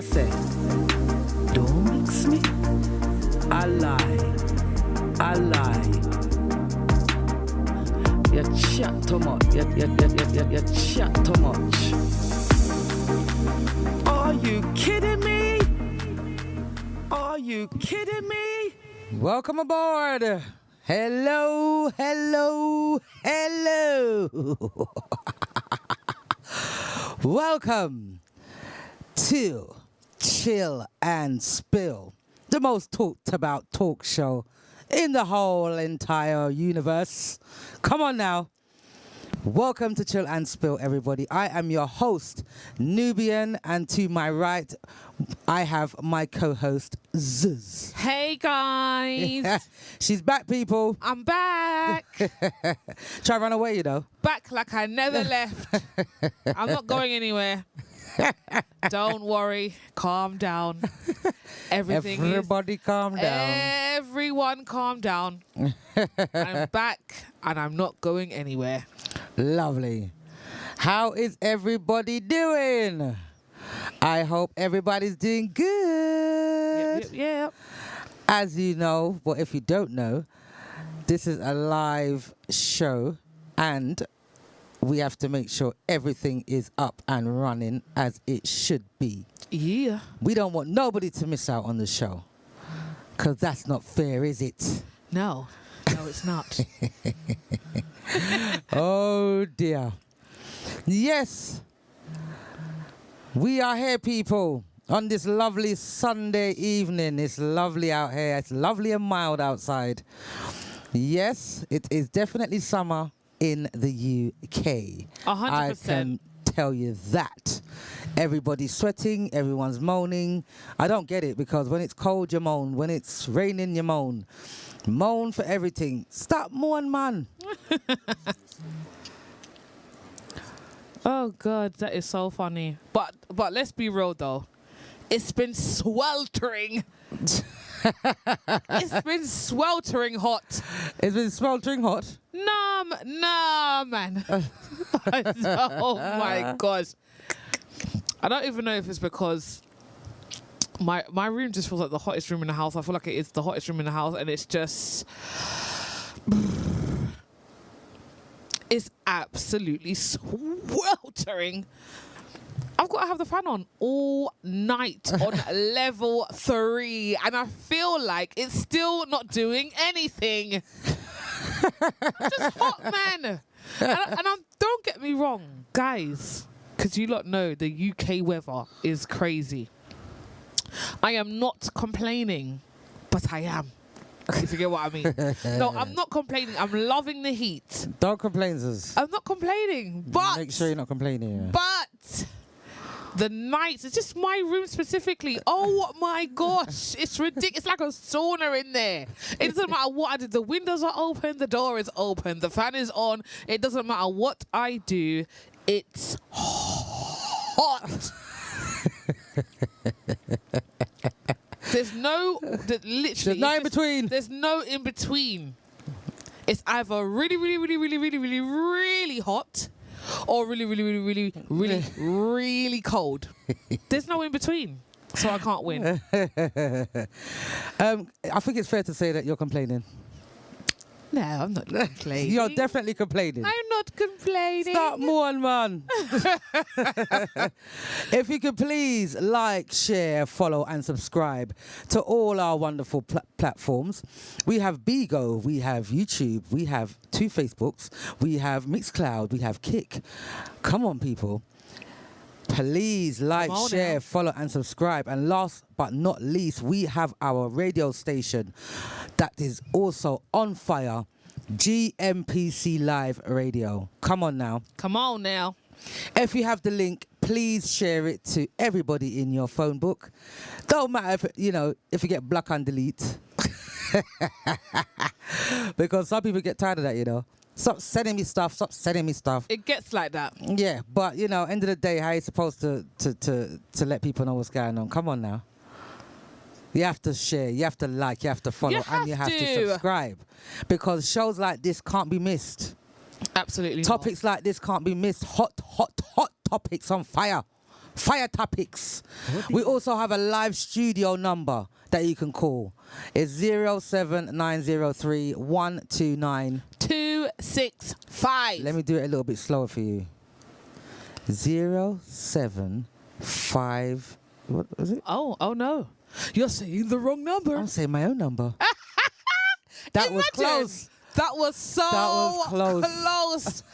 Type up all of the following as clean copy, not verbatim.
I say, don't mix me. I lie. You chat too much. You chat too much. Are you kidding me? Are you kidding me? Welcome aboard. Hello. Welcome to Chill and Spill, the most talked about talk show in the whole entire universe. Come on now. Welcome to Chill and Spill, everybody. I am your host, Nubian, and to my right, I have my co-host, Zuz. Hey guys. She's back, people. I'm back. Try run away, you know. Back like I never left. I'm not going anywhere. Don't worry. Calm down. Everybody calm down. Everyone calm down. I'm back and I'm not going anywhere. Lovely. How is everybody doing? I hope everybody's doing good. Yep. As you know, well, if you don't know, this is a live show and we have to make sure everything is up and running as it should be. Yeah. We don't want nobody to miss out on the show because that's not fair, is it? No, it's not. Oh, dear. Yes. We are here, people, on this lovely Sunday evening. It's lovely out here. It's lovely and mild outside. Yes, it is definitely summer in the UK. 100%. I can tell you that. Everybody's sweating. Everyone's moaning. I don't get it because when it's cold, you moan. When it's raining, you moan. Moan for everything. Stop moan, man. Oh God, that is so funny. But let's be real though. It's been sweltering. It's been sweltering hot. It's been sweltering hot. Nah, man. Oh my gosh. I don't even know if it's because my room just feels like the hottest room in the house. I feel like it is the hottest room in the house, and it's just it's absolutely sweltering. I've got to have the fan on all night on level 3, and I feel like it's still not doing anything. It's just hot, man. Don't get me wrong, guys, because you lot know the UK weather is crazy. I am not complaining, but I am. If you get what I mean. No, I'm not complaining. I'm loving the heat. Don't complain, Zuz. I'm not complaining, but Make sure you're not complaining. Yeah. But the nights, it's just my room specifically. Oh my gosh, it's ridiculous. It's like a sauna in there. It doesn't matter what I do. The windows are open, the door is open, the fan is on. It doesn't matter what I do. It's hot. There's no in between. There's no in between. It's either really hot or really cold. There's no in between. So I can't win. I think it's fair to say that you're complaining. No, I'm not complaining. You're definitely complaining. I'm not complaining. Stop mourn, man. If you could please like, share, follow and subscribe to all our wonderful platforms. We have Bigo, we have YouTube, we have 2 Facebooks, we have Mixcloud, we have Kick. Come on, people. Please like, share, follow and subscribe. And last but not least, we have our radio station that is also on fire, GMPC Live Radio. Come on now. Come on now. If you have the link, please share it to everybody in your phone book. Don't matter if you get block and delete. Because some people get tired of that, you know. Stop sending me stuff. Stop sending me stuff. It gets like that. Yeah, but end of the day, how are you supposed to let people know what's going on? Come on now. You have to share, you have to like, you have to follow, and you have to subscribe. Because shows like this can't be missed. Absolutely Topics like this can't be missed. Hot topics on fire. fire topics. We also have a live studio number that you can call. It's 07903 129 265. Let me do it a little bit slower for you. 075. What was it? Oh no. You're saying the wrong number. I'm saying my own number. That was Imagine. close. That was so close.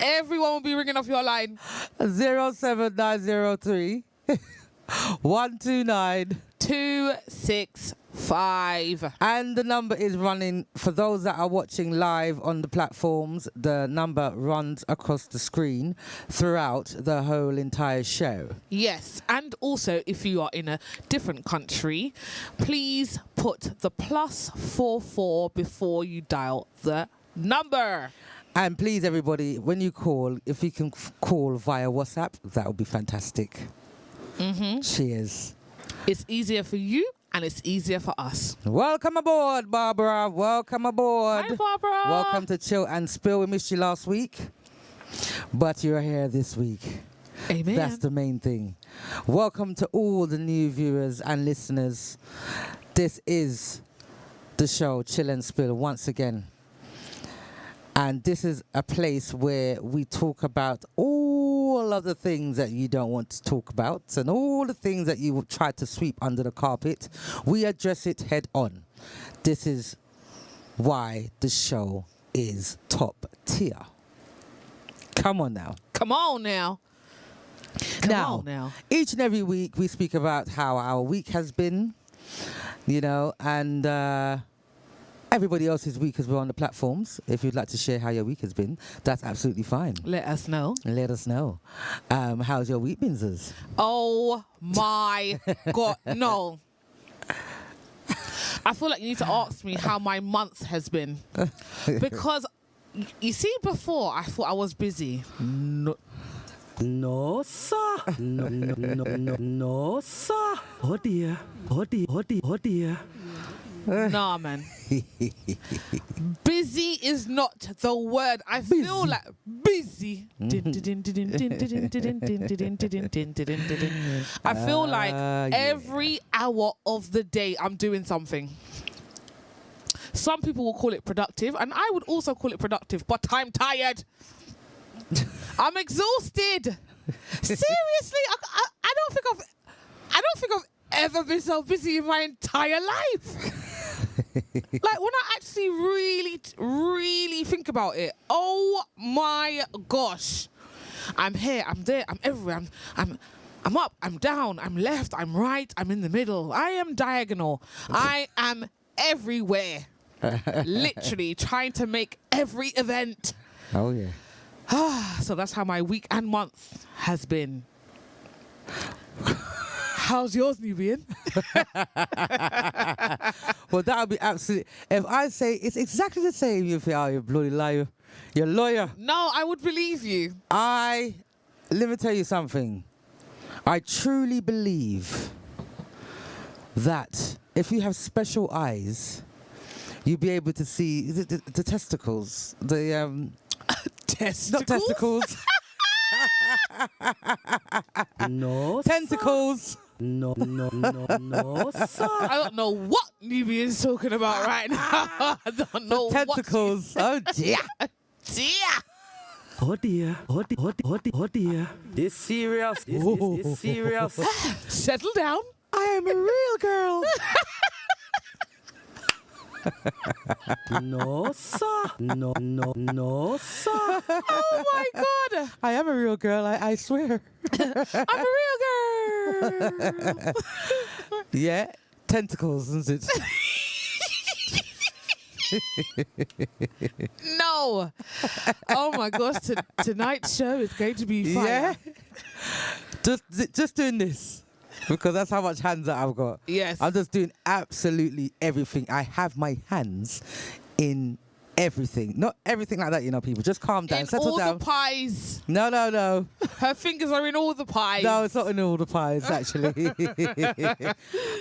Everyone will be ringing off your line. 07903 129 265. And the number is running, for those that are watching live on the platforms, the number runs across the screen throughout the whole entire show. Yes, and also if you are in a different country, please put the +44 before you dial the number. And please, everybody, when you call, if you can call via WhatsApp, that would be fantastic. Cheers. It's easier for you and it's easier for us. Welcome aboard, Barbara. Welcome aboard. Hi, Barbara. Welcome to Chill and Spill. We missed you last week, but you're here this week. Amen. That's the main thing. Welcome to all the new viewers and listeners. This is the show Chill and Spill once again. And this is a place where we talk about all of the things that you don't want to talk about and all the things that you would try to sweep under the carpet. We address it head on. This is why the show is top tier. Come on now. Come on now. Come on now. Each and every week we speak about how our week has been, you know, and everybody else's week as well on the platforms. If you'd like to share how your week has been, that's absolutely fine. Let us know. Let us know. How's your week been, Zuz? Oh my God, no. I feel like you need to ask me how my month has been. Because, you see, before I thought I was busy. No, sir. No, sir. Oh dear. Oh dear. Oh dear. Oh dear. Nah, man. Busy is not the word. I feel like busy. I feel like every hour of the day I'm doing something. Some people will call it productive, and I would also call it productive, but I'm tired. I'm exhausted. Seriously, I don't think I've ever been so busy in my entire life. Like when I actually really think about it, oh my gosh. I'm here, I'm there, I'm everywhere. I'm up, I'm down, I'm left, I'm right, I'm in the middle. I am diagonal. I am everywhere. Literally trying to make every event. Oh, yeah. So that's how my week and month has been. How's yours, Nubian? Well, that would be absolutely... If I say it's exactly the same, you think, oh, you're a bloody liar. You're a lawyer. No, I would believe you. Let me tell you something. I truly believe that if you have special eyes, you'll be able to see is it the testicles. The Testicles? not testicles. No, Tentacles. No, sir. I don't know what Nubian's talking about right now. I don't know Tentacles. Oh dear. Dear. Oh dear. Oh dear. Oh dear. Oh dear. Oh dear. This serious. This serious. Settle down. I am a real girl. No, sir. No, sir. Oh my God. I am a real girl. I swear. I'm a real girl. Yeah. Tentacles, isn't it? No. Oh my gosh. Tonight's show is going to be fire. Yeah. Just doing this. Because that's how much hands that I've got. Yes. I'm just doing absolutely everything. I have my hands in everything. Not everything like that, you know, people. Just calm down. In Settle all down. the pies. No. Her fingers are in all the pies. No, it's not in all the pies, actually.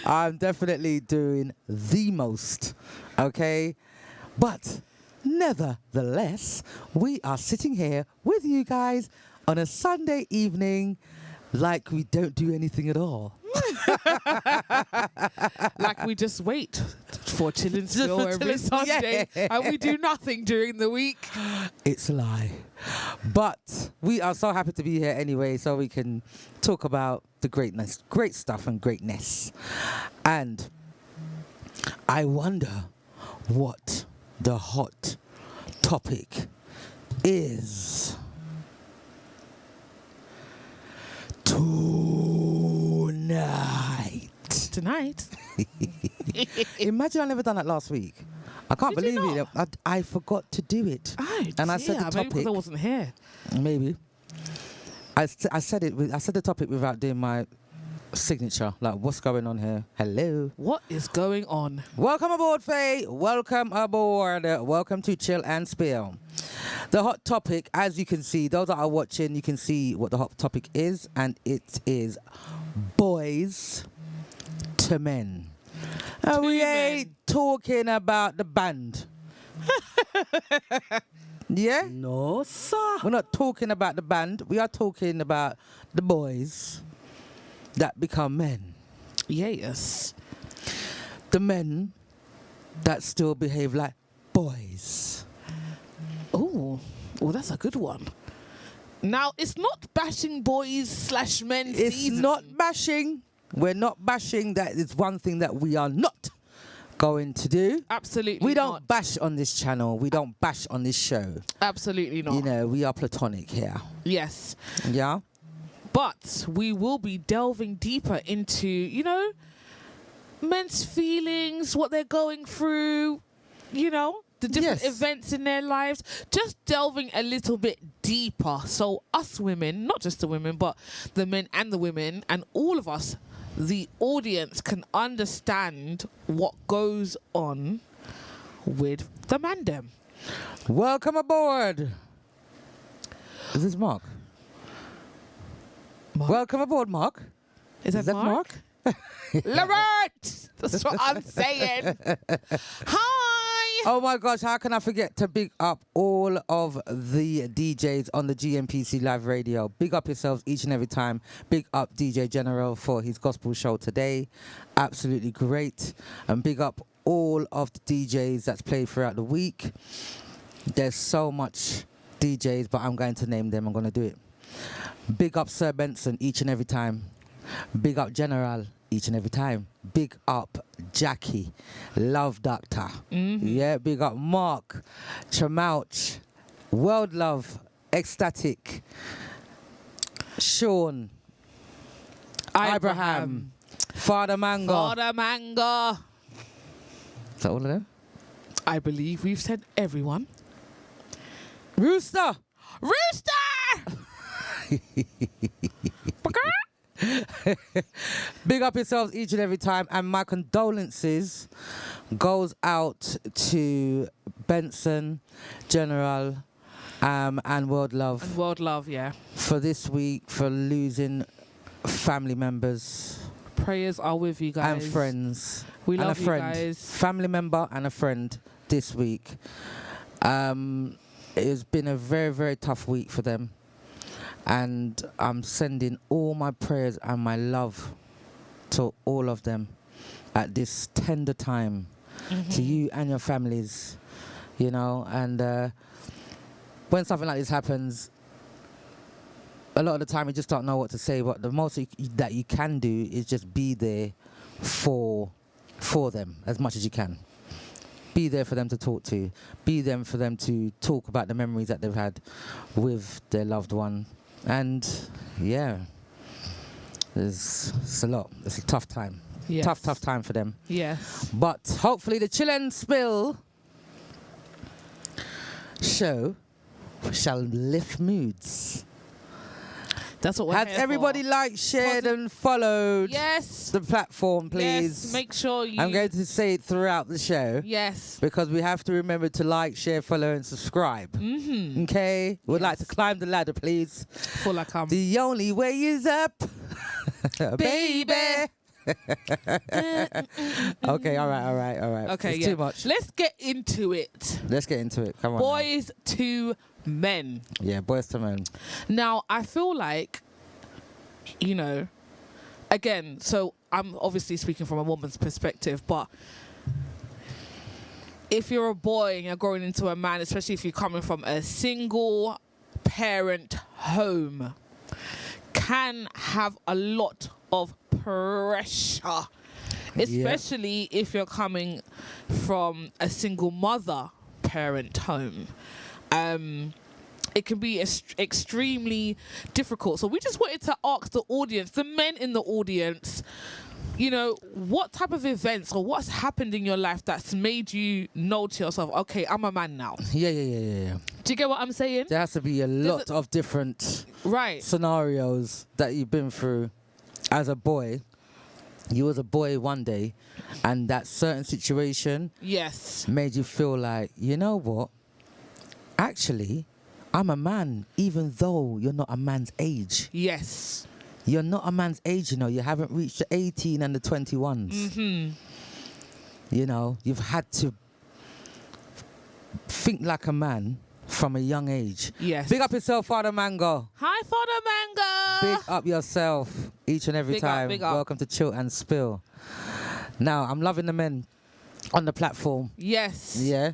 I'm definitely doing the most. Okay? But nevertheless, we are sitting here with you guys on a Sunday evening, like we don't do anything at all. Like we just wait for Chillin' Just Spill for every Chillin' Sunday yeah. and we do nothing during the week. It's a lie. But we are so happy to be here anyway, so we can talk about the greatness, great stuff and greatness. And I wonder what the hot topic is Tonight. Imagine I never done that last week. I can't Did you believe it. not? I forgot to do it. And I said the maybe because I topic. wasn't here. Maybe. I said it. I said the topic without doing my signature. Like, what's going on here? Hello. What is going on? Welcome aboard, Faye. Welcome aboard. Welcome to Chill and Spill. The hot topic, as you can see, those that are watching, you can see what the hot topic is, and it is boys to men. And we ain't talking about the band. Yeah? No, sir. We're not talking about the band. We are talking about the boys that become men. Yes. The men that still behave like boys. Oh, well, that's a good one. Now, it's not bashing boys / men It's season. not bashing. We're not bashing. That is one thing that we are not going to do. Absolutely We don't not. bash on this channel. We don't bash on this show. Absolutely not. You know, we are platonic here. Yes. Yeah? But we will be delving deeper into, you know, men's feelings, what they're going through, you know, the different Yes. events in their lives. Just delving a little bit deeper. So us women, not just the women, but the men and the women and all of us, the audience, can understand what goes on with the mandem. Welcome aboard. Is this Mark? Mark? Welcome aboard, Mark. Is that Mark? Lorette! That's what I'm saying. Hi! Oh my gosh, how can I forget to big up all of the DJs on the GMPC Live Radio. Big up yourselves each and every time. Big up DJ General for his gospel show today. Absolutely great. And big up all of the DJs that's played throughout the week. There's so much DJs, but I'm going to name them. I'm going to do it. Big up Sir Benson each and every time. Big up General each and every time. Big up Jackie, Love Doctor. Yeah, big up Mark, Tramouch, World Love, Ecstatic, Sean, Abraham, Father Mango. Father Mango. Is that all of them? I believe we've said everyone. Rooster. Rooster! Big up yourselves each and every time, and my condolences goes out to Benson, General, and World Love And World Love, yeah. for this week, for losing family members Prayers are with you guys. and friends. We and love a you friend, guys. family member and a friend this week. It's been a very, very tough week for them. And I'm sending all my prayers and my love to all of them at this tender time, to you and your families, you know. And when something like this happens, a lot of the time you just don't know what to say, but the most that you can do is just be there for them as much as you can. Be there for them to talk to. Be there for them to talk about the memories that they've had with their loved one. And yeah, it's a lot. It's a tough time. Yes. Tough time for them. Yes. But hopefully the Chill and Spill show shall lift moods. That's what we're Has here everybody for. liked, shared and followed Yes. the platform, please? Yes. Make sure you... I'm going to say it throughout the show. Yes. Because we have to remember to like, share, follow, and subscribe. Mm-hmm. Okay? We'd like to Yes. climb the ladder, please. Feel like I'm... The only way is up, baby. Okay, all right. Okay, it's yeah. too much. Let's get into it. Let's get into it. Come on. Boys to men. Now. Yeah, boys to men. Now, I feel like you know, again, so I'm obviously speaking from a woman's perspective, but if you're a boy and you're growing into a man, especially if you're coming from a single parent home, can have a lot of pressure, especially if you're coming from a single mother parent home. It can be extremely difficult. So we just wanted to ask the audience, the men in the audience, you know, what type of events or what's happened in your life that's made you know to yourself, okay, I'm a man now. Yeah. Do you get what I'm saying? There has to be a lot of different scenarios that you've been through as a boy. You was a boy one day, and that certain situation made you feel like, you know what? Actually, I'm a man, even though you're not a man's age. Yes. You're not a man's age, you know. You haven't reached the 18 and the 21s. Mm-hmm. You know, you've had to think like a man from a young age. Yes. Big up yourself, Father Mango. Hi, Father Mango. Big up yourself each and every Big up, time. big up. Welcome to Chill and Spill. Now, I'm loving the men on the platform. Yes. Yeah.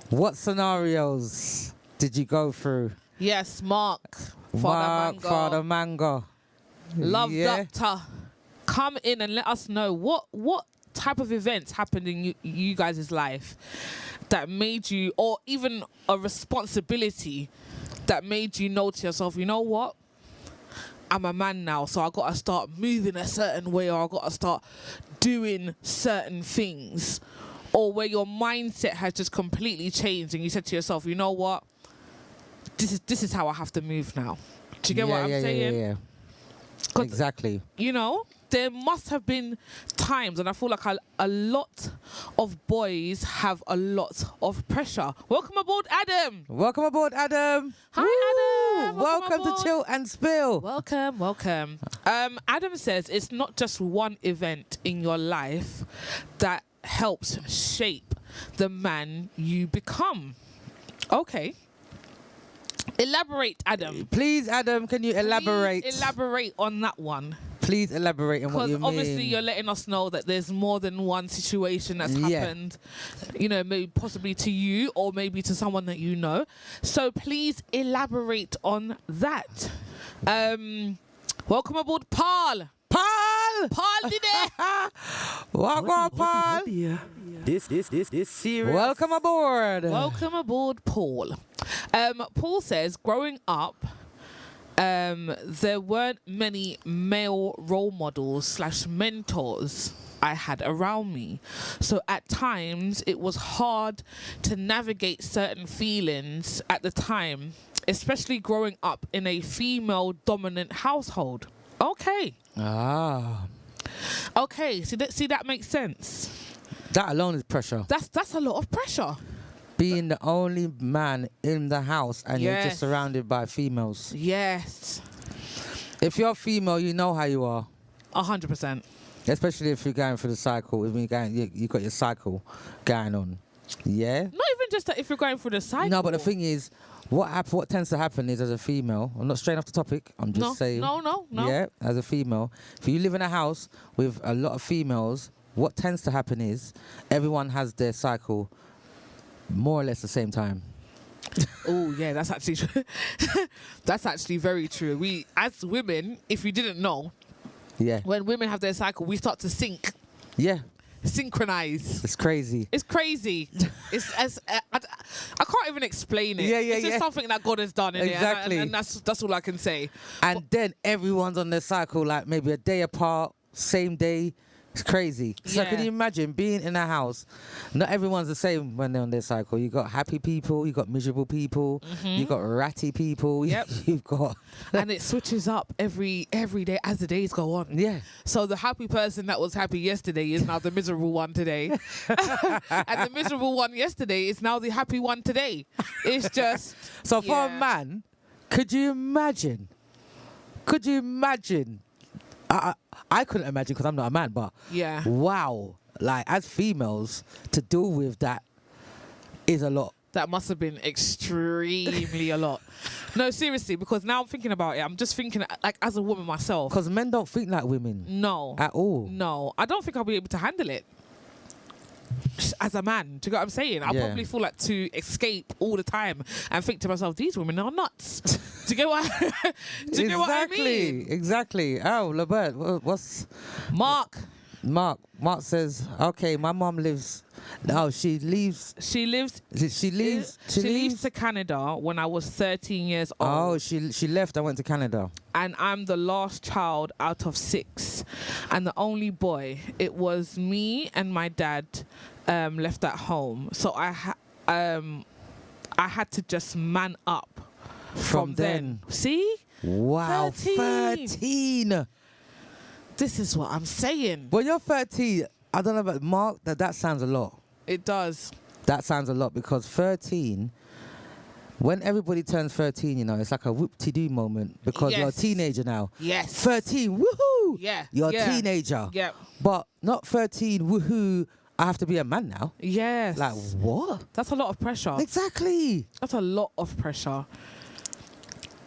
What scenarios did you go through? Yes, Mark. Father Mango. Love Doctor. Come in and let us know what type of events happened in you guys' life that made you, or even a responsibility that made you know to yourself, you know what? I'm a man now, so I got to start moving a certain way, or I got to start doing certain things. Or where your mindset has just completely changed and you said to yourself, you know what? This is how I have to move now. Do you get what I'm saying? Yeah. Exactly. You know, there must have been times, and I feel like a lot of boys have a lot of pressure. Welcome aboard, Adam. Welcome aboard, Adam. Hi, Adam. Welcome to Chill and Spill. Welcome. Adam says it's not just one event in your life that helps shape the man you become. Okay. Elaborate, Adam. Please, Adam, can you elaborate? Please elaborate on that one. Please elaborate on what you mean. Because obviously you're letting us know that there's more than one situation that's happened, you know, maybe possibly to you or maybe to someone that you know. So please elaborate on that. Welcome aboard, Paul. Paul did it. Welcome, Paul. This serious. Welcome aboard. Welcome aboard, Paul. Paul says, growing up, there weren't many male role models / mentors I had around me. So at times it was hard to navigate certain feelings at the time, especially growing up in a female dominant household. Okay. Okay, see that makes sense. That alone is pressure. That's a lot of pressure. Being the only man in the house and you're just surrounded by females. Yes. If you're female, you know how you are. 100%. Especially if you're going through the cycle. If you got your cycle going on. Yeah? Not even just that if you're going through the cycle. No, but the thing is, what tends to happen is as a female, I'm not straying off the topic, I'm just saying. No. Yeah, as a female, if you live in a house with a lot of females, what tends to happen is everyone has their cycle more or less the same time. Oh, yeah, that's actually true. That's actually very true. We, as women, if you didn't know, when women have their cycle, we start to sync. Yeah. Synchronize. It's crazy. It's crazy. I can't even explain it. It's just something that God has done in exactly. it. And that's all I can say. And then everyone's on their cycle like maybe a day apart, same day. It's crazy. So can you imagine being in a house? Not everyone's the same when they're on their cycle. You got happy people, you got miserable people, you got ratty people. Yep. You've got and it switches up every day as the days go on. Yeah. So the happy person that was happy yesterday is now the miserable one today. And the miserable one yesterday is now the happy one today. It's just so for a man, could you imagine? I couldn't imagine because I'm not a man, but wow, like as females to deal with that is a lot. That must have been extremely a lot. No, seriously, because now I'm thinking about it, I'm just thinking, like, as a woman myself. Because men don't think like women No. at all. No, I don't think I'll be able to handle it as a man. Do you get what I'm saying? I'll Yeah. probably feel like to escape all the time and think to myself, these women are nuts. Do you get what? Do you get what I mean? Exactly. Oh, Labert, what's Mark, Mark? Mark says, okay, my mom lives. No, she leaves. she lives. She leaves. She leaves to Canada when I was 13 years old. Oh, she left and went to Canada. And I'm the last child out of 6 and the only boy. It was me and my dad left at home, so I had to just man up from then. See, Wow, 13. this is what I'm saying. Well, you're 13. I don't know about Mark. That sounds a lot. It does. That sounds a lot because 13. When everybody turns 13, you know, it's like a whoop-de-doo moment because you're a Yes. teenager now. Yes. 13, woohoo! Yeah. You're yeah. a teenager. Yeah. But not 13, woohoo, I have to be a man now. Yes. Like, what? That's a lot of pressure. Exactly. That's a lot of pressure.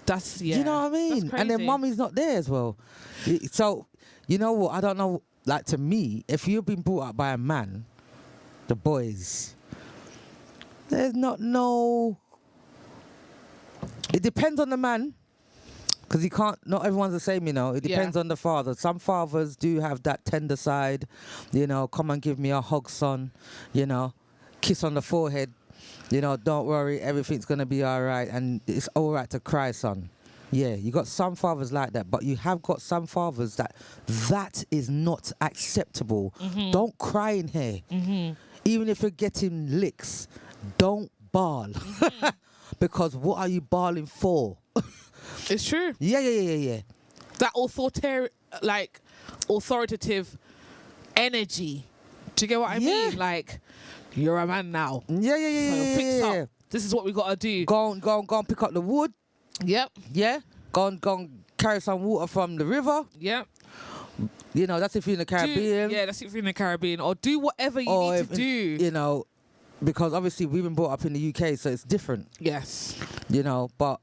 That's Do you know what I mean? That's And then crazy. mommy's not there as well. So, you know what? I don't know. Like, to me, if you've been brought up by a man, the boys, there's not no... It depends on the man. Because you can't, not everyone's the same, you know. It Yeah. depends on the father. Some fathers do have that tender side, you know, come and give me a hug, son, you know, kiss on the forehead, you know, don't worry, everything's going to be all right, and it's all right to cry, son. Yeah, you got some fathers like that, but you have got some fathers that is not acceptable. Don't cry in here. Even if you're getting licks, don't bawl. Because what are you bawling for? It's true. Yeah. That authoritative energy. Do you get what I Yeah. mean? Like, you're a man now. Yeah. So fix up. This is what we gotta do. Go and pick up the wood. Yep. Yeah. Go and carry some water from the river. Yep. You know, that's if you're in the Caribbean. Yeah, that's if you're in the Caribbean. Or do whatever you Or need if- to do. You know, because obviously we've been brought up in the UK, so it's different. Yes. You know, but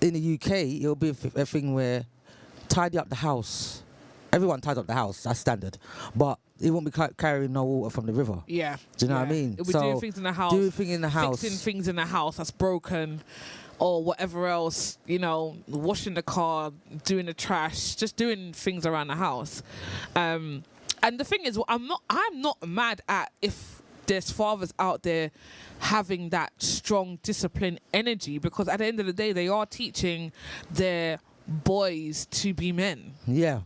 in the UK, it'll be a thing where tidy up the house. Everyone tidies up the house, that's standard. But it won't be carrying no water from the river. Yeah. Do you know what I Yeah. mean? It'll be So, doing things in the house. doing things in the house. Fixing things in the house that's broken. Or whatever else, you know, washing the car, doing the trash, just doing things around the house. And the thing is, I'm not mad at if there's fathers out there having that strong discipline energy, because at the end of the day, they are teaching their boys to be men. Yeah.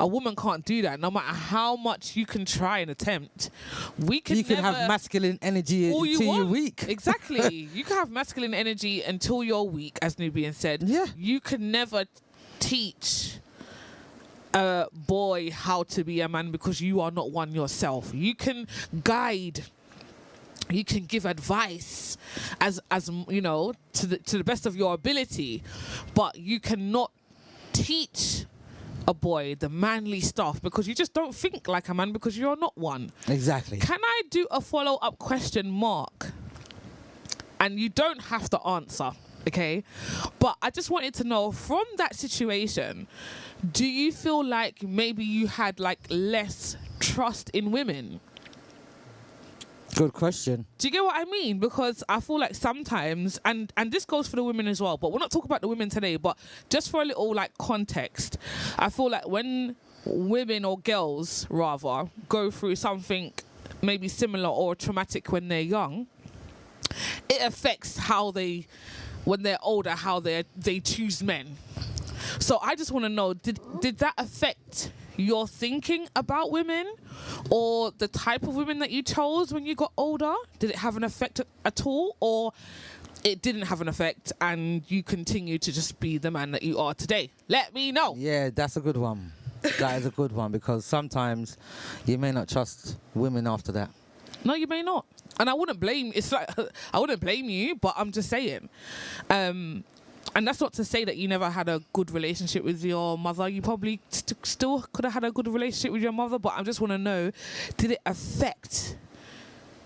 A woman can't do that. No matter how much you can try and attempt, you can have never- masculine energy all you until you're want. weak. Exactly. You can have masculine energy until you're weak, as Nubian said. Yeah. You can never teach a boy how to be a man because you are not one yourself. You can guide. You can give advice as you know, to the best of your ability, but you cannot teach a boy the manly stuff because you just don't think like a man because you're not one. Exactly. Can I do a follow-up question, Mark? And you don't have to answer, okay? But I just wanted to know, from that situation, do you feel like maybe you had like less trust in women? Good question. Do you get what I mean? Because I feel like sometimes, and this goes for the women as well, but we're not talking about the women today, but just for a little like context, I feel like when women or girls rather go through something maybe similar or traumatic when they're young, it affects how they, when they're older, how they choose men. So I just want to know, did that affect your thinking about women or the type of women that you chose when you got older? Did it have an effect at all, or it didn't have an effect and you continue to just be the man that you are today? Let me know. Yeah, that's a good one. That is a good one because sometimes you may not trust women after that. No, you may not. And I wouldn't blame, it's like, I wouldn't blame you, but I'm just saying. And that's not to say that you never had a good relationship with your mother. You probably still could have had a good relationship with your mother, but I just want to know, did it affect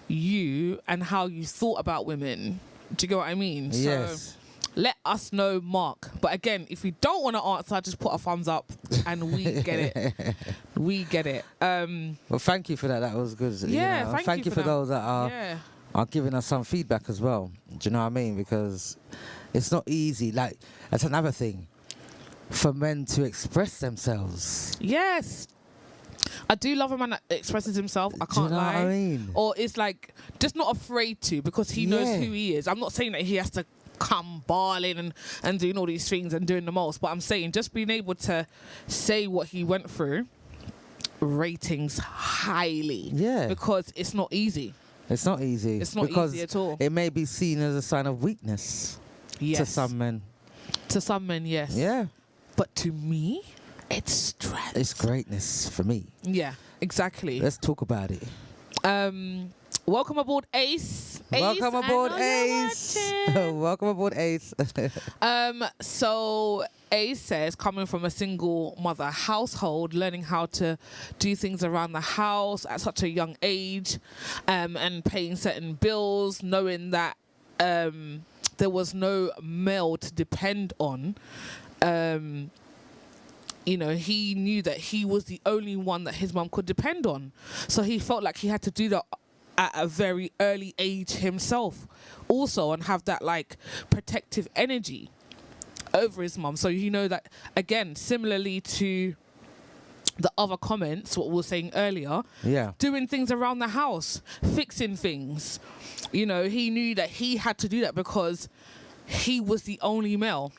you and how you thought about women Do you get what I mean? Yes. So let us know, Mark. But again, if you don't want to answer, just put a thumbs up and we get it. We get it. Well, thank you for that. That was good. Yeah, you know. thank you for for that. those that Yeah. are giving us some feedback as well. Do you know what I mean? Because it's not easy. Like, that's another thing. For men to express themselves. Yes. I do love a man that expresses himself. I Do you can't know lie. what I mean? Or is like just not afraid to because he knows Yeah. who he is. I'm not saying that he has to come bawling and doing all these things and doing the most, but I'm saying just being able to say what he went through, ratings highly. Yeah. Because it's not easy. It's not easy. It's not because easy at all. It may be seen as a sign of weakness Yes. to some men. To some men, yes. Yeah. But to me, it's strength. It's greatness for me. Yeah, exactly. Let's talk about it. Welcome aboard, Ace. Welcome Ace, aboard, I know you're Ace. watching. Welcome aboard, Ace. So Ace says, coming from a single mother household, learning how to do things around the house at such a young age, and paying certain bills, knowing that there was no male to depend on. You know, he knew that he was the only one that his mum could depend on. So he felt like he had to do that at a very early age himself also, and have that like protective energy over his mum. So you know that, again, similarly to the other comments, what we were saying earlier, Yeah. doing things around the house, fixing things. You know, he knew that he had to do that because he was the only male.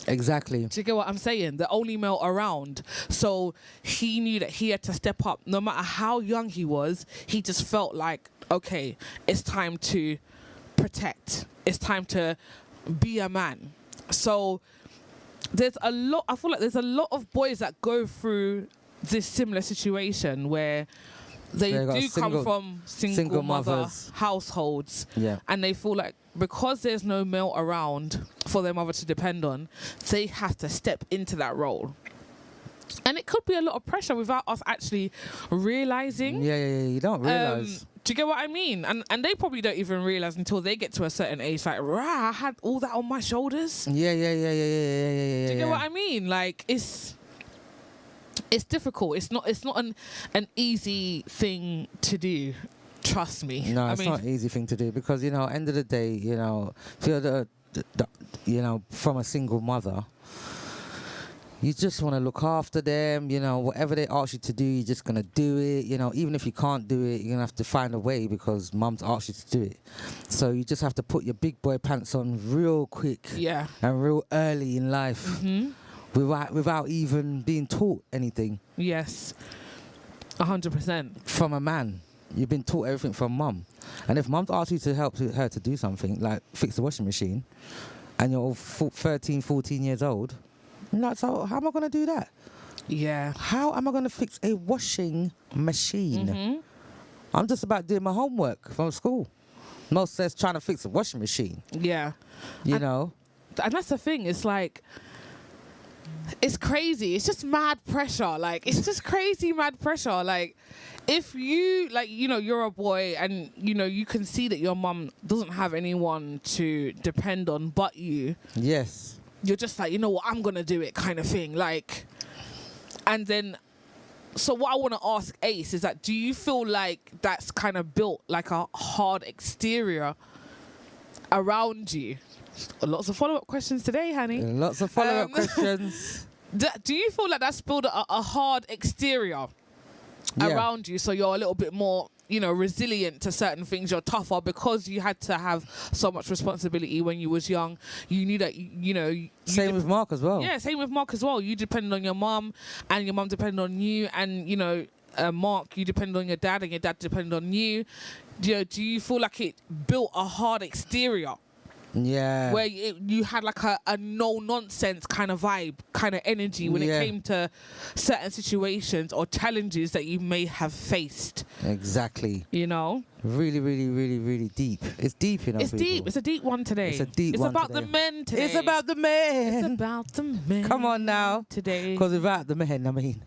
Exactly. Do you get what I'm saying? The only male around. So he knew that he had to step up. No matter how young he was, he just felt like, okay, it's time to protect. It's time to be a man. So there's a lot, I feel like there's a lot of boys that go through this similar situation where they They got do come single- from single single mother mothers. households, Yeah. and they feel like because there's no male around for their mother to depend on, they have to step into that role. And it could be a lot of pressure without us actually realizing. Yeah. You don't realize. Do you get what I mean? And they probably don't even realize until they get to a certain age, like, rah, I had all that on my shoulders. Yeah. Do you get what I mean? Like, it's difficult. It's not an easy thing to do. Trust me. No, I it's mean, not an easy thing to do because, you know, end of the day, you know, if you're you know, from a single mother, you just want to look after them, you know, whatever they ask you to do, you're just going to do it, you know, even if you can't do it, you're going to have to find a way because mum's asked you to do it. So you just have to put your big boy pants on real quick yeah. and real early in life Hmm. without even being taught anything Yes. 100%. from a man. You've been taught everything from mum. And if mum's asked you to help her to do something, like fix the washing machine, and you're 13, 14 years old, you're like, so how am I going to do that? Yeah. How am I going to fix a washing machine? Hmm. I'm just about doing my homework from school. Most says trying to fix a washing machine, Yeah. you And- know? And that's the thing. It's like, it's crazy. It's just mad pressure. Like, it's just crazy mad pressure. Like, if you, like, you know, you're a boy and, you know, you can see that your mum doesn't have anyone to depend on but you, Yes. you're just like, you know what, I'm going to do it kind of thing. Like, and then, so what I want to ask Ace is that, do you feel like that's kind of built like a hard exterior around you? Lots of follow-up questions today, honey. Lots of follow-up Um, questions. Do you feel like that's built a hard exterior Yeah. around you, so you're a little bit more, you know, resilient to certain things? You're tougher because you had to have so much responsibility when you was young. You knew that, you know. Same with Mark as well. Yeah, same with Mark as well. You depended on your mum, and your mum depended on you, and, you know, Mark, you depended on your dad, and your dad depended on you. Do you feel like it built a hard exterior? Yeah. Where you had like a no-nonsense kind of vibe, kind of energy when Yeah. it came to certain situations or challenges that you may have faced, Exactly. you know? Really, really, really, really deep. It's deep, you know. It's people. deep. It's a deep one today. It's a deep one about today. the men today. It's about the It's men. about the men. Come on now. Today. Because without the men, I mean,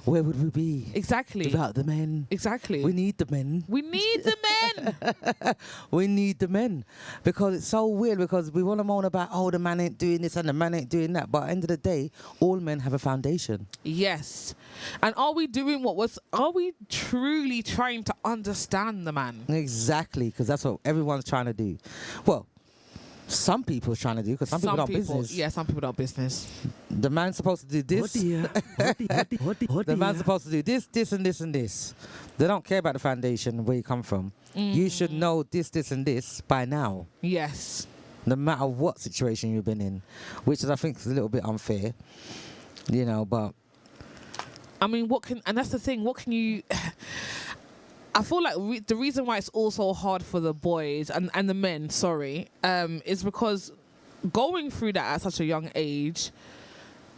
Where would we be Exactly. without the men? Exactly. We need the men. We need the men. We need the men, because it's so weird, because we want to moan about, oh, the man ain't doing this and the man ain't doing that, but at the end of the day, all men have a foundation. Yes. And are we truly trying to understand the man? Exactly, because that's what everyone's trying to do. Well, some people are trying to do, because some people don't business. Yeah, some people don't business. The man's supposed to do Oh this. dear. The man's supposed to do this, this, and this, and this. They don't care about the foundation, where you come from. You should know this, this, and this by now, Yes. no matter what situation you've been in, which is, I think, is a little bit unfair, you know, but... I mean, and that's the thing, what can you... I feel like the reason why it's also hard for the boys and the men, is because going through that at such a young age,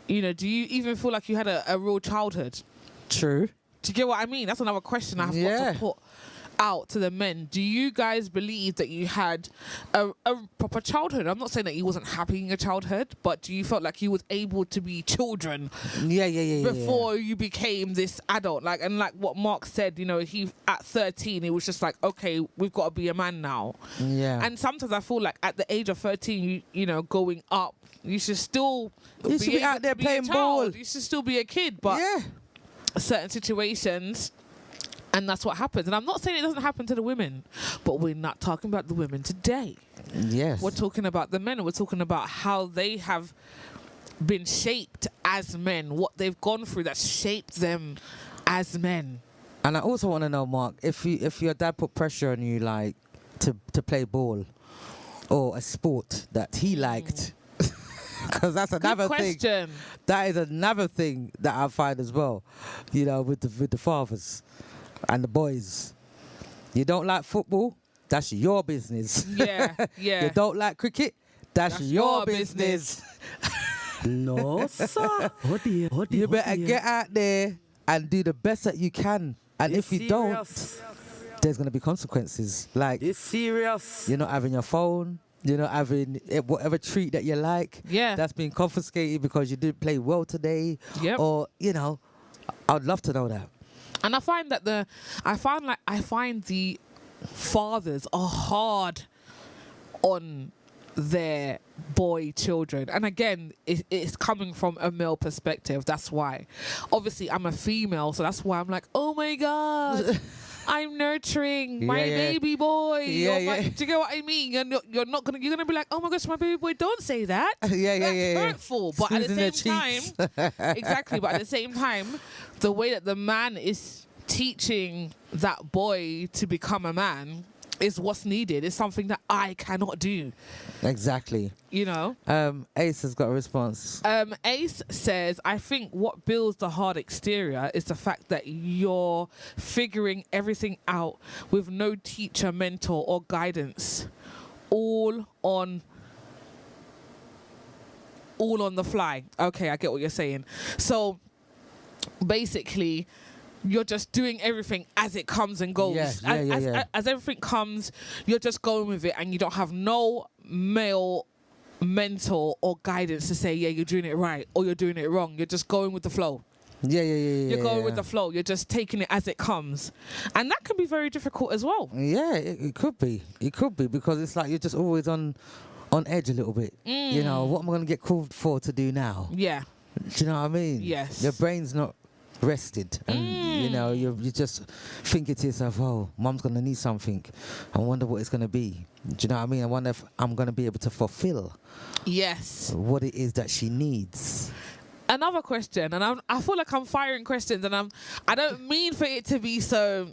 you know, do you even feel like you had a real childhood? True. Do you get what I mean? That's another question I have got to put out to the men. Do you guys believe that you had a proper childhood? I'm not saying that you wasn't happy in your childhood, but do you felt like you was able to be children before you became this adult? Like what Mark said, you know, he at 13, he was just like, okay, we've got to be a man now. Yeah. And sometimes I feel like at the age of 13, you know, going up, you should still be out there playing ball. You should still be a kid, but certain situations. And that's what happens. And I'm not saying it doesn't happen to the women, but we're not talking about the women today. Yes. We're talking about the men. We're talking about how they have been shaped as men, what they've gone through that shaped them as men. And I also want to know, Mark, if your dad put pressure on you, like, to play ball or a sport that he liked, because that's another thing. That is another thing that I find as well, you know, with the fathers and the boys. You don't like football? That's your business. Yeah. You don't like cricket? That's your business. No, sir. Oh dear. You better get out there and do the best that you can. And if you don't, there's going to be consequences. Like, It's serious. you're not having your phone. You're not having whatever treat that you like. Yeah. That's being confiscated because you didn't play well today. Yep. Or, you know, I'd love to know that. And I find that I find the fathers are hard on their boy children. And again, it's coming from a male perspective. That's why. Obviously, I'm a female, so that's why I'm like, oh my God, I'm nurturing my baby boy. Do you get what I mean? You're gonna be like, oh my gosh, my baby boy, don't say that. That's hurtful. But at the same time, exactly. But at the same time, the way that the man is teaching that boy to become a man is what's needed. It's something that I cannot do. Exactly. You know? Ace has got a response. Ace says, I think what builds the hard exterior is the fact that you're figuring everything out with no teacher, mentor, or guidance. All on the fly. Okay, I get what you're saying. So basically, you're just doing everything as it comes and goes. As everything comes, you're just going with it, and you don't have no male mentor or guidance to say, yeah, you're doing it right or you're doing it wrong. You're just going with the flow. You're going with the flow. You're just taking it as it comes. And that can be very difficult as well. Yeah, it could be. It could be, because it's like you're just always on edge a little bit. You know, what am I going to get called for to do now? Yeah. Do you know what I mean? Yes. Your brain's not rested, and you know, you just thinking to yourself, oh, mum's gonna need something. I wonder what it's gonna be. Do you know what I mean? I wonder if I'm gonna be able to fulfill what it is that she needs. Another question, and I feel like I'm firing questions, and I don't mean for it to be so,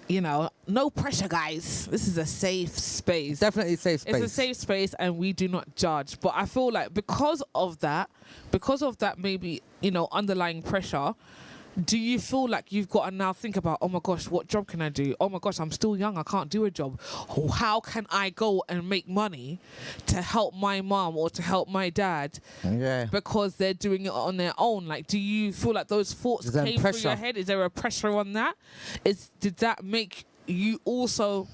you know, no pressure, guys. This is a safe space. Definitely a safe space. It's a safe space, and we do not judge. But I feel like because of that maybe, you know, underlying pressure, do you feel like you've got to now think about, oh my gosh, what job can I do? Oh my gosh, I'm still young, I can't do a job. How can I go and make money to help my mom or to help my dad? Yeah. Because they're doing it on their own. Like, do you feel like those thoughts came through your head? Is there a pressure on that? Did that make you also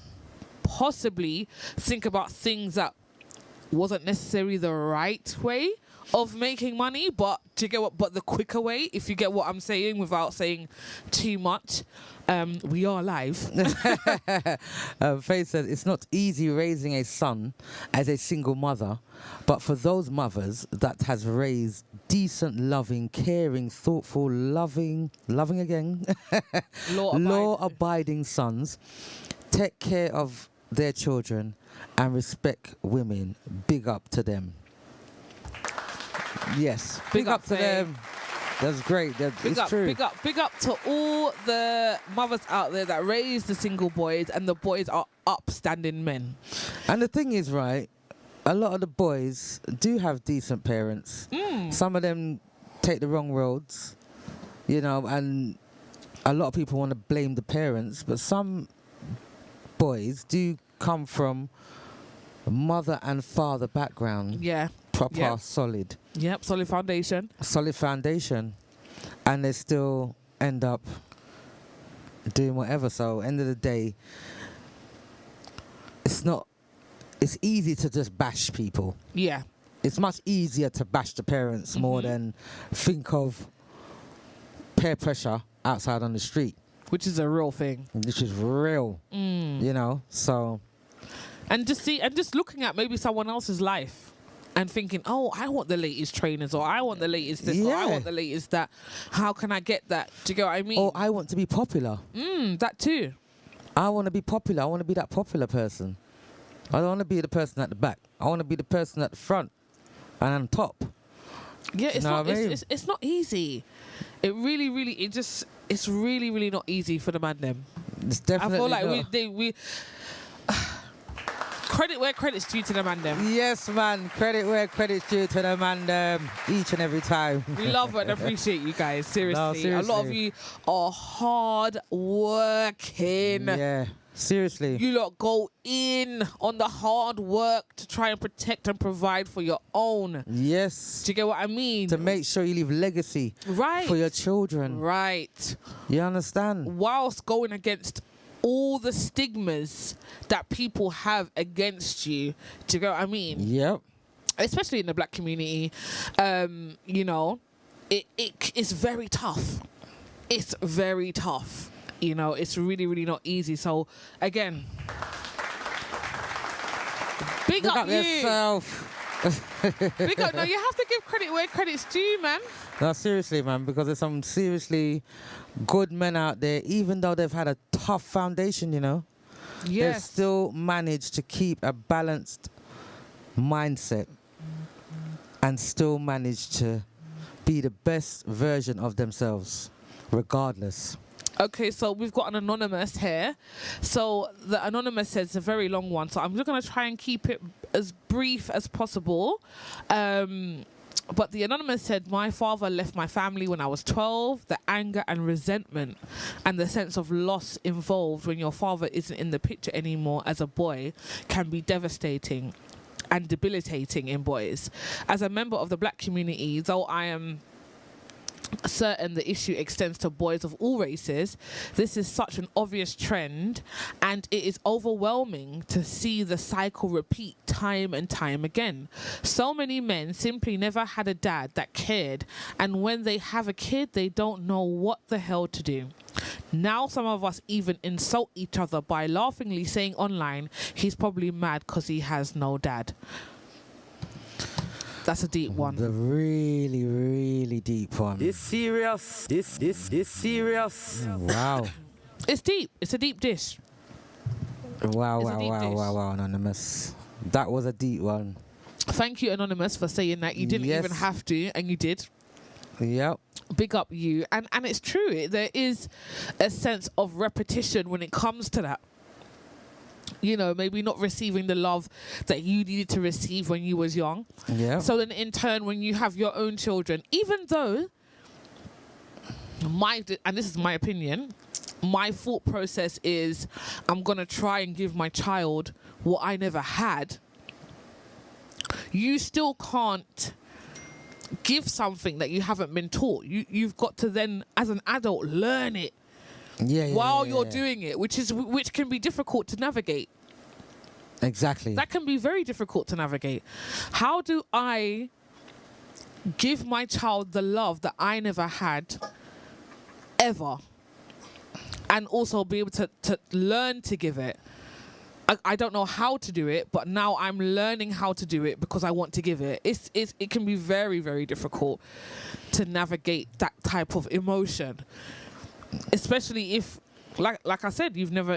possibly think about things that wasn't necessarily the right way? of making money, but to get what? But the quicker way, if you get what I'm saying, without saying too much. We are live. Faith said it's not easy raising a son as a single mother, but for those mothers that has raised decent, loving, caring, thoughtful, loving again, law-abiding sons, take care of their children and respect women. Big up to them. Yes, big up to them. That's great. It's true. Big up to all the mothers out there that raise the single boys, and the boys are upstanding men. And the thing is, right, a lot of the boys do have decent parents. Some of them take the wrong roads, you know, and a lot of people want to blame the parents, but some boys do come from mother and father background. Yeah. Proper, Yep. solid. Yep, solid foundation. Solid foundation. And they still end up doing whatever. So, end of the day, it's easy to just bash people. Yeah. It's much easier to bash the parents more than think of peer pressure outside on the street. Which is a real thing. Which is real, you know, so. And just looking at maybe someone else's life and thinking, oh, I want the latest trainers, or I want the latest this, or I want the latest that. How can I get that? Do you get what I mean? Or I want to be popular. That too. I want to be popular. I want to be that popular person. I don't want to be the person at the back. I want to be the person at the front and on top. Yeah, it's know not. what I mean? It's not easy. It really, it's really, really not easy for the man them. It's definitely I feel like not. we credit where credit's due to the man them. Yes, man. Credit where credit's due to the man each and every time. We love and appreciate you guys. Seriously. No, seriously. A lot of you are hard working. Yeah, seriously. You lot go in on the hard work to try and protect and provide for your own. Yes. Do you get what I mean? To make sure you leave legacy Right. for your children. Right. You understand? Whilst going against all the stigmas that people have against you. Do you get what I mean? Yep. Especially in the black community, you know, it's very tough. It's very tough. You know, it's really, really not easy. So, again, big up you. yourself. Big up. No, you have to give credit where credit's due, man. No, seriously, man, because there's some seriously good men out there, even though they've had a tough foundation, you know. They've Yes. still managed to keep a balanced mindset and still manage to be the best version of themselves, regardless. Okay, so we've got an anonymous here. So the anonymous says it's a very long one, so I'm just going to try and keep it as brief as possible. But the anonymous said, my father left my family when I was 12. The anger and resentment and the sense of loss involved when your father isn't in the picture anymore as a boy can be devastating and debilitating in boys. As a member of the black community, though I am certain the issue extends to boys of all races, this is such an obvious trend, and it is overwhelming to see the cycle repeat time and time again. So many men simply never had a dad that cared, and when they have a kid, they don't know what the hell to do. Now some of us even insult each other by laughingly saying online, he's probably mad because he has no dad. That's a deep one. The really, really deep one. This serious. This serious. Wow. It's deep. It's a deep dish. Wow, It's a wow, deep wow, dish. wow, wow, Anonymous. That was a deep one. Thank you, Anonymous, for saying that. You didn't Yes. even have to, and you did. Yep. Big up you. And it's true. There is a sense of repetition when it comes to that. You know, maybe not receiving the love that you needed to receive when you was young. Yeah. So then in turn, when you have your own children, even though and this is my opinion, my thought process is I'm going to try and give my child what I never had, you still can't give something that you haven't been taught. You've got to then, as an adult, learn it while you're doing it, which can be difficult to navigate. Exactly. That can be very difficult to navigate. How do I give my child the love that I never had ever, and also be able to learn to give it. I don't know how to do it, but now I'm learning how to do it because I want to give it. It can be very, very difficult to navigate that type of emotion, especially if, like I said, you've never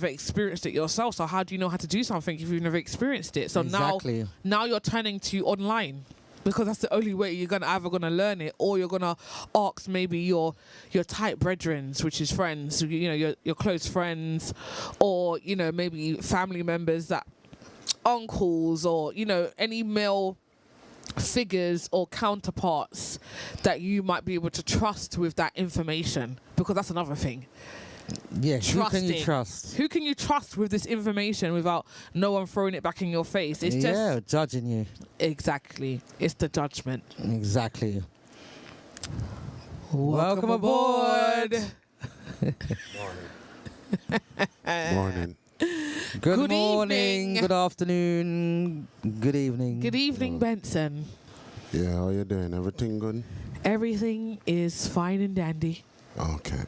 experienced it yourself. So how do you know how to do something if you've never experienced it? So Exactly. now you're turning to online, because that's the only way you're either gonna learn it, or you're gonna ask maybe your tight brethren, which is friends, your close friends, or maybe family members, that uncles, or any male figures or counterparts that you might be able to trust with that information, because that's another thing. Yeah, who can you Trusting. trust? Who can you trust with this information without no one throwing it back in your face? It's Yeah, just judging you. exactly. It's the judgment. Exactly. Welcome aboard. Morning. Good Good morning, evening. good afternoon, good evening. Good evening, Benson. Yeah, how you doing? Everything good? Everything is fine and dandy. Okay.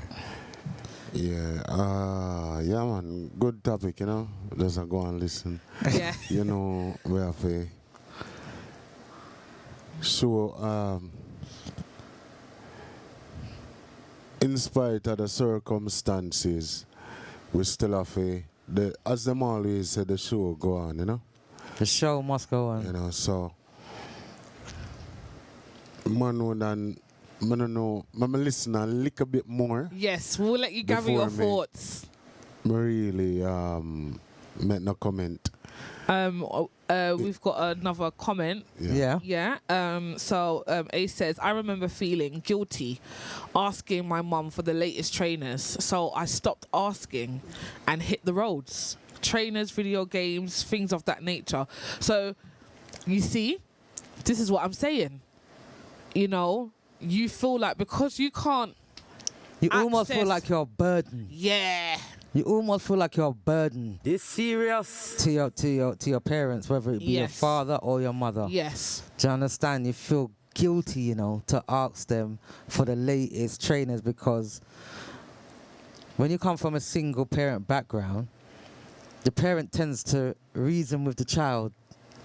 Yeah, man. Good topic, Just go and listen. Yeah. We have a show, in spite of the circumstances, we still have as them always say, the show go on, The show must go on. So I don't know, I'm listen a little bit more. Yes, we'll let you gather your Before me. thoughts. I really make no comment. We've got another comment. Yeah. Yeah. So Ace says, I remember feeling guilty asking my mum for the latest trainers. So I stopped asking and hit the roads. Trainers, video games, things of that nature. So you see, this is what I'm saying. You feel like because you can't. You almost feel Access. like you're a burden. Yeah. You almost feel like you're a burden This serious. to your parents, whether it be your Yes. father or your mother. Yes. Do you understand? You feel guilty, to ask them for the latest trainers, because when you come from a single parent background, the parent tends to reason with the child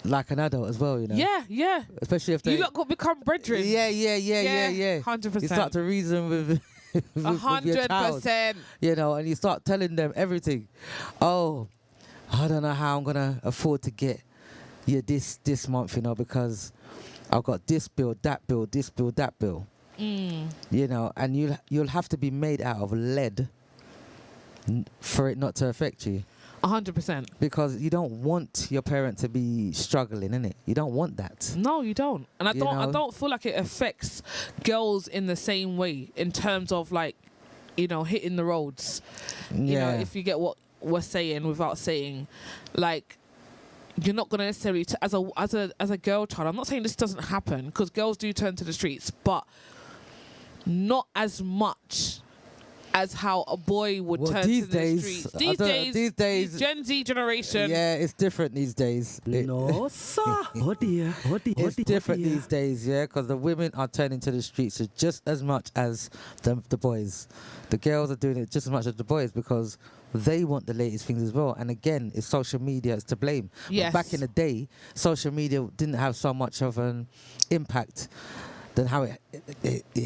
like an adult as well, Yeah. Yeah. Especially if they. You lot got become brethren. Yeah. 100%. You start to reason with with your child, 100%. and you start telling them everything. Oh, I don't know how I'm gonna afford to get you this month, because I've got this bill, that bill, this bill, that bill. And you'll have to be made out of lead for it not to affect you. 100%. Because you don't want your parent to be struggling, innit? You don't want that. No, you don't. And I You don't. I know? don't feel like it affects girls in the same way in terms of hitting the roads. Yeah. If you get what we're saying without saying, you're not gonna necessarily as a girl child. I'm not saying this doesn't happen, because girls do turn to the streets, but not as much as how a boy would Well, turn these to the days, streets. I These don't- days, these days- Gen Z generation. Yeah, it's different these days. No, sir. Oh dear. Oh dear. It's different these days, yeah, because the women are turning to the streets just as much as the boys. The girls are doing it just as much as the boys, because they want the latest things as well. And again, it's social media is to blame. But Yes. back in the day, social media didn't have so much of an impact than how it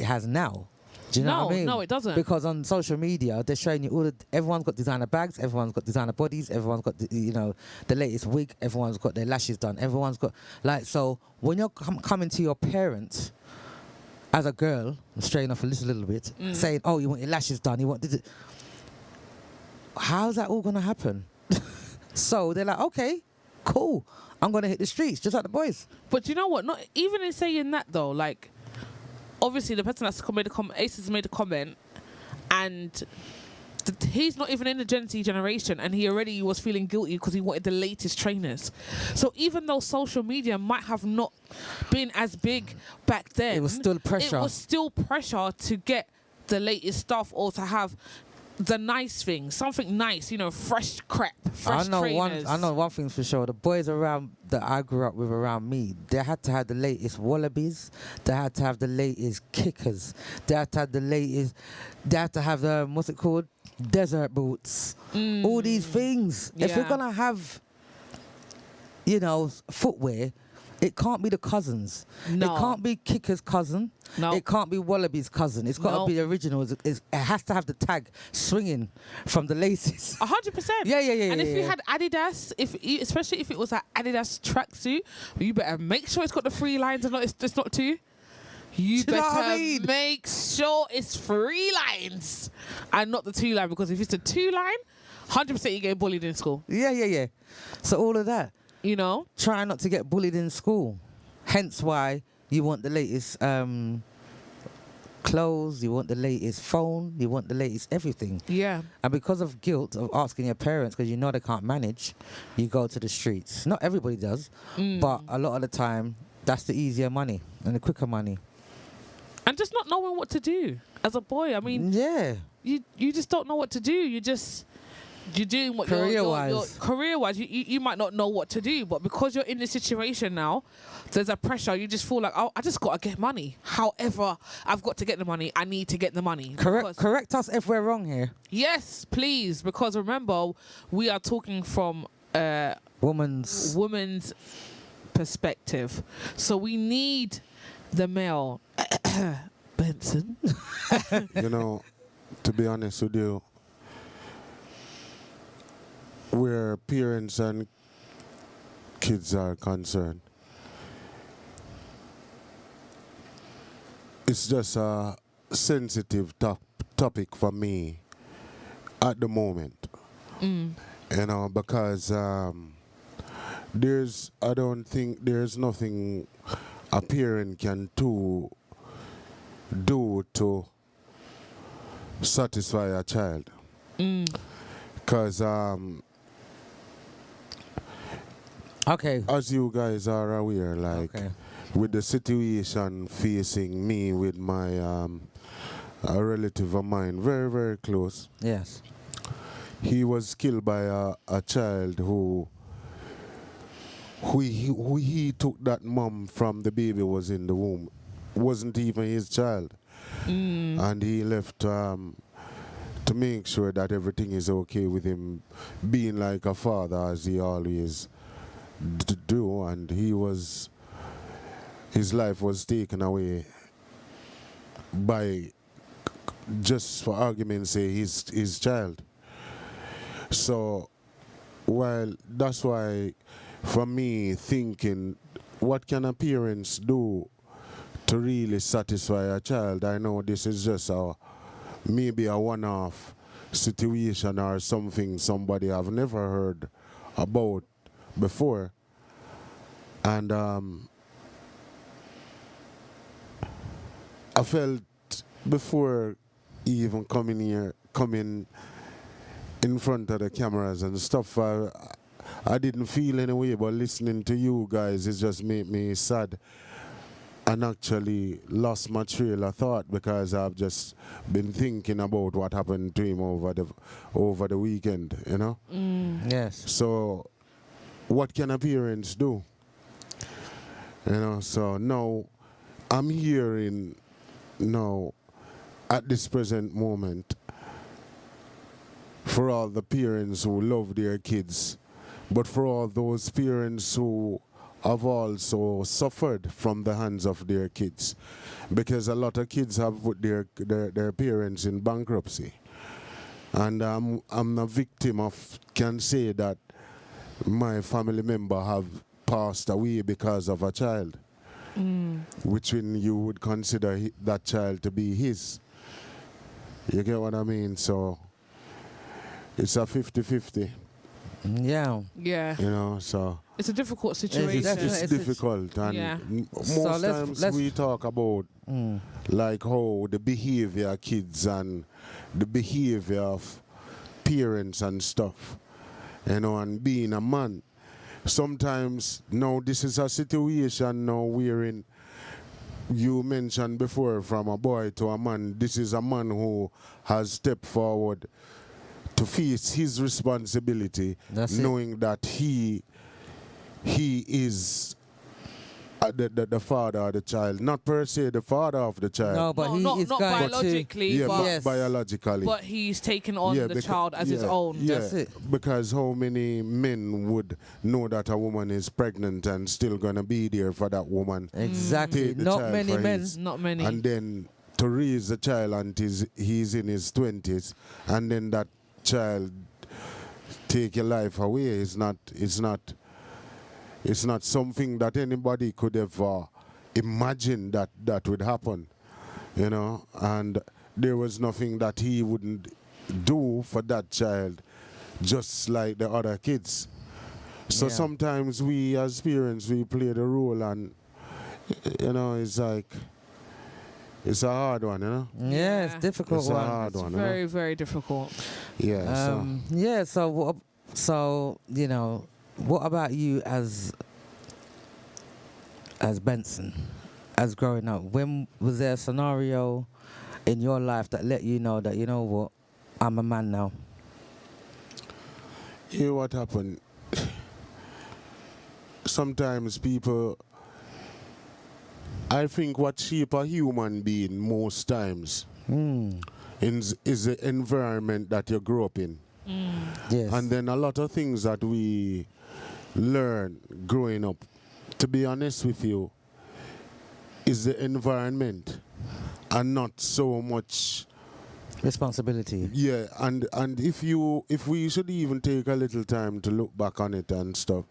has now. Do you know No, what I mean? no, it doesn't. Because on social media, they're showing you everyone's got designer bags, everyone's got designer bodies, everyone's got the latest wig, everyone's got their lashes done, everyone's got so when you're coming to your parents as a girl, straying off a little bit, saying, "Oh, you want your lashes done, you want this," how's that all gonna happen? So they're like, "Okay, cool, I'm gonna hit the streets just like the boys." But you know what? Not even in saying that though, obviously the person that's made a comment, Ace has made a comment, and he's not even in the Gen Z generation, and he already was feeling guilty because he wanted the latest trainers. So even though social media might have not been as big back then, It was still pressure. It was still pressure to get the latest stuff or to have the nice things, something nice, you know, fresh crepe, fresh I know trainers. one thing for sure. The boys around that I grew up with around me, they had to have the latest Wallabies. They had to have the latest Kickers. They had to have the latest. They had to have the what's it called? Desert boots. All these things. If you're Yeah. gonna have, you know, footwear, it can't be the cousins. No. It can't be Kicker's cousin. No. It can't be Wallaby's cousin. It's got to No. be the original. It has to have the tag swinging from the laces. 100%. Yeah. And if you yeah. had Adidas, especially if it was an Adidas tracksuit, you better make sure it's got the 3 lines and not it's not 2. You Do you know better what I mean? make sure it's 3 lines and not the 2 line, because if it's a 2 line, 100% you get bullied in school. Yeah. So all of that. You know? Try not to get bullied in school. Hence why you want the latest clothes, you want the latest phone, you want the latest everything. Yeah. And because of guilt of asking your parents, because you know they can't manage, you go to the streets. Not everybody does, but a lot of the time, that's the easier money and the quicker money. And just not knowing what to do as a boy. I mean, Yeah. you just don't know what to do. You're doing what Career-wise. career-wise, you might not know what to do, but because you're in this situation now, there's a pressure. You just feel like, oh, I just got to get money. However, I've got to get the money. I need to get the money. Because- Correct us if we're wrong here. Yes, please, because remember, we are talking from Woman's. woman's perspective. So we need the male. Benson. You know, to be honest with you, where parents and kids are concerned, it's just a sensitive topic for me at the moment. You know, because I don't think there's nothing a parent can do to satisfy a child. Because Okay. as you guys are aware, like Okay. with the situation facing me with my a relative of mine, very, very close, Yes. he was killed by a child who he took that mom from the baby was in the womb. Wasn't even his child. And he left to make sure that everything is okay with him being like a father as he always do, and his life was taken away by, just for argument's sake, his child. So, well, that's why, for me, thinking, what can a parents do to really satisfy a child? I know this is just maybe a one-off situation or something somebody I've never heard about before. And I felt before even coming in front of the cameras and stuff, I didn't feel any way, but listening to you guys, it just made me sad and actually lost my trail of thought, because I've just been thinking about what happened to him over the weekend, you know? Yes. So what can a parents do? You know, so now I'm hearing now at this present moment, for all the parents who love their kids, but for all those parents who have also suffered from the hands of their kids, because a lot of kids have put their parents in bankruptcy. And I'm a victim of, can say that my family member have passed away because of a child, which when you would consider that child to be his. You get what I mean? So it's a 50-50, Yeah. Yeah. you know, so It's a difficult situation. definitely- it's It's- difficult. And Yeah. most So let's- times let's- we talk about like how the behavior of kids and the behavior of parents and stuff, you know, and being a man. Sometimes, no, this is a situation now wherein you mentioned before, from a boy to a man, this is a man who has stepped forward to face his responsibility, That's it. knowing that he is the father of the child, not per se the father of the child. No, but he not is not going biologically, Yeah, but, Yes. biologically. but he's taken on the becau- child as his yeah, own. Yeah, That's it. because how many men would know that a woman is pregnant and still gonna be there for that woman? Exactly. Take the Not child many for men. his- Not many. And then to raise the child until he's in his 20s, and then that child take your life away is not. It's not something that anybody could ever imagine that would happen, you know. And there was nothing that he wouldn't do for that child, just like the other kids. So Yeah. sometimes we as parents, we play the role, and you know, it's like, it's a hard one, you know. Yeah, it's Yeah. difficult It's a one. hard It's one, you know? very, very difficult. Yeah. Yeah, so you know, what about you as Benson, as growing up? When was there a scenario in your life that let you know that, you know what, I'm a man now? Hear what happened. Sometimes people, I think what shape a human being most times is the environment that you grow up in. Yes. And then a lot of things that we learn growing up, to be honest with you, is the environment and not so much. Responsibility. Yeah, and if we should even take a little time to look back on it and stuff,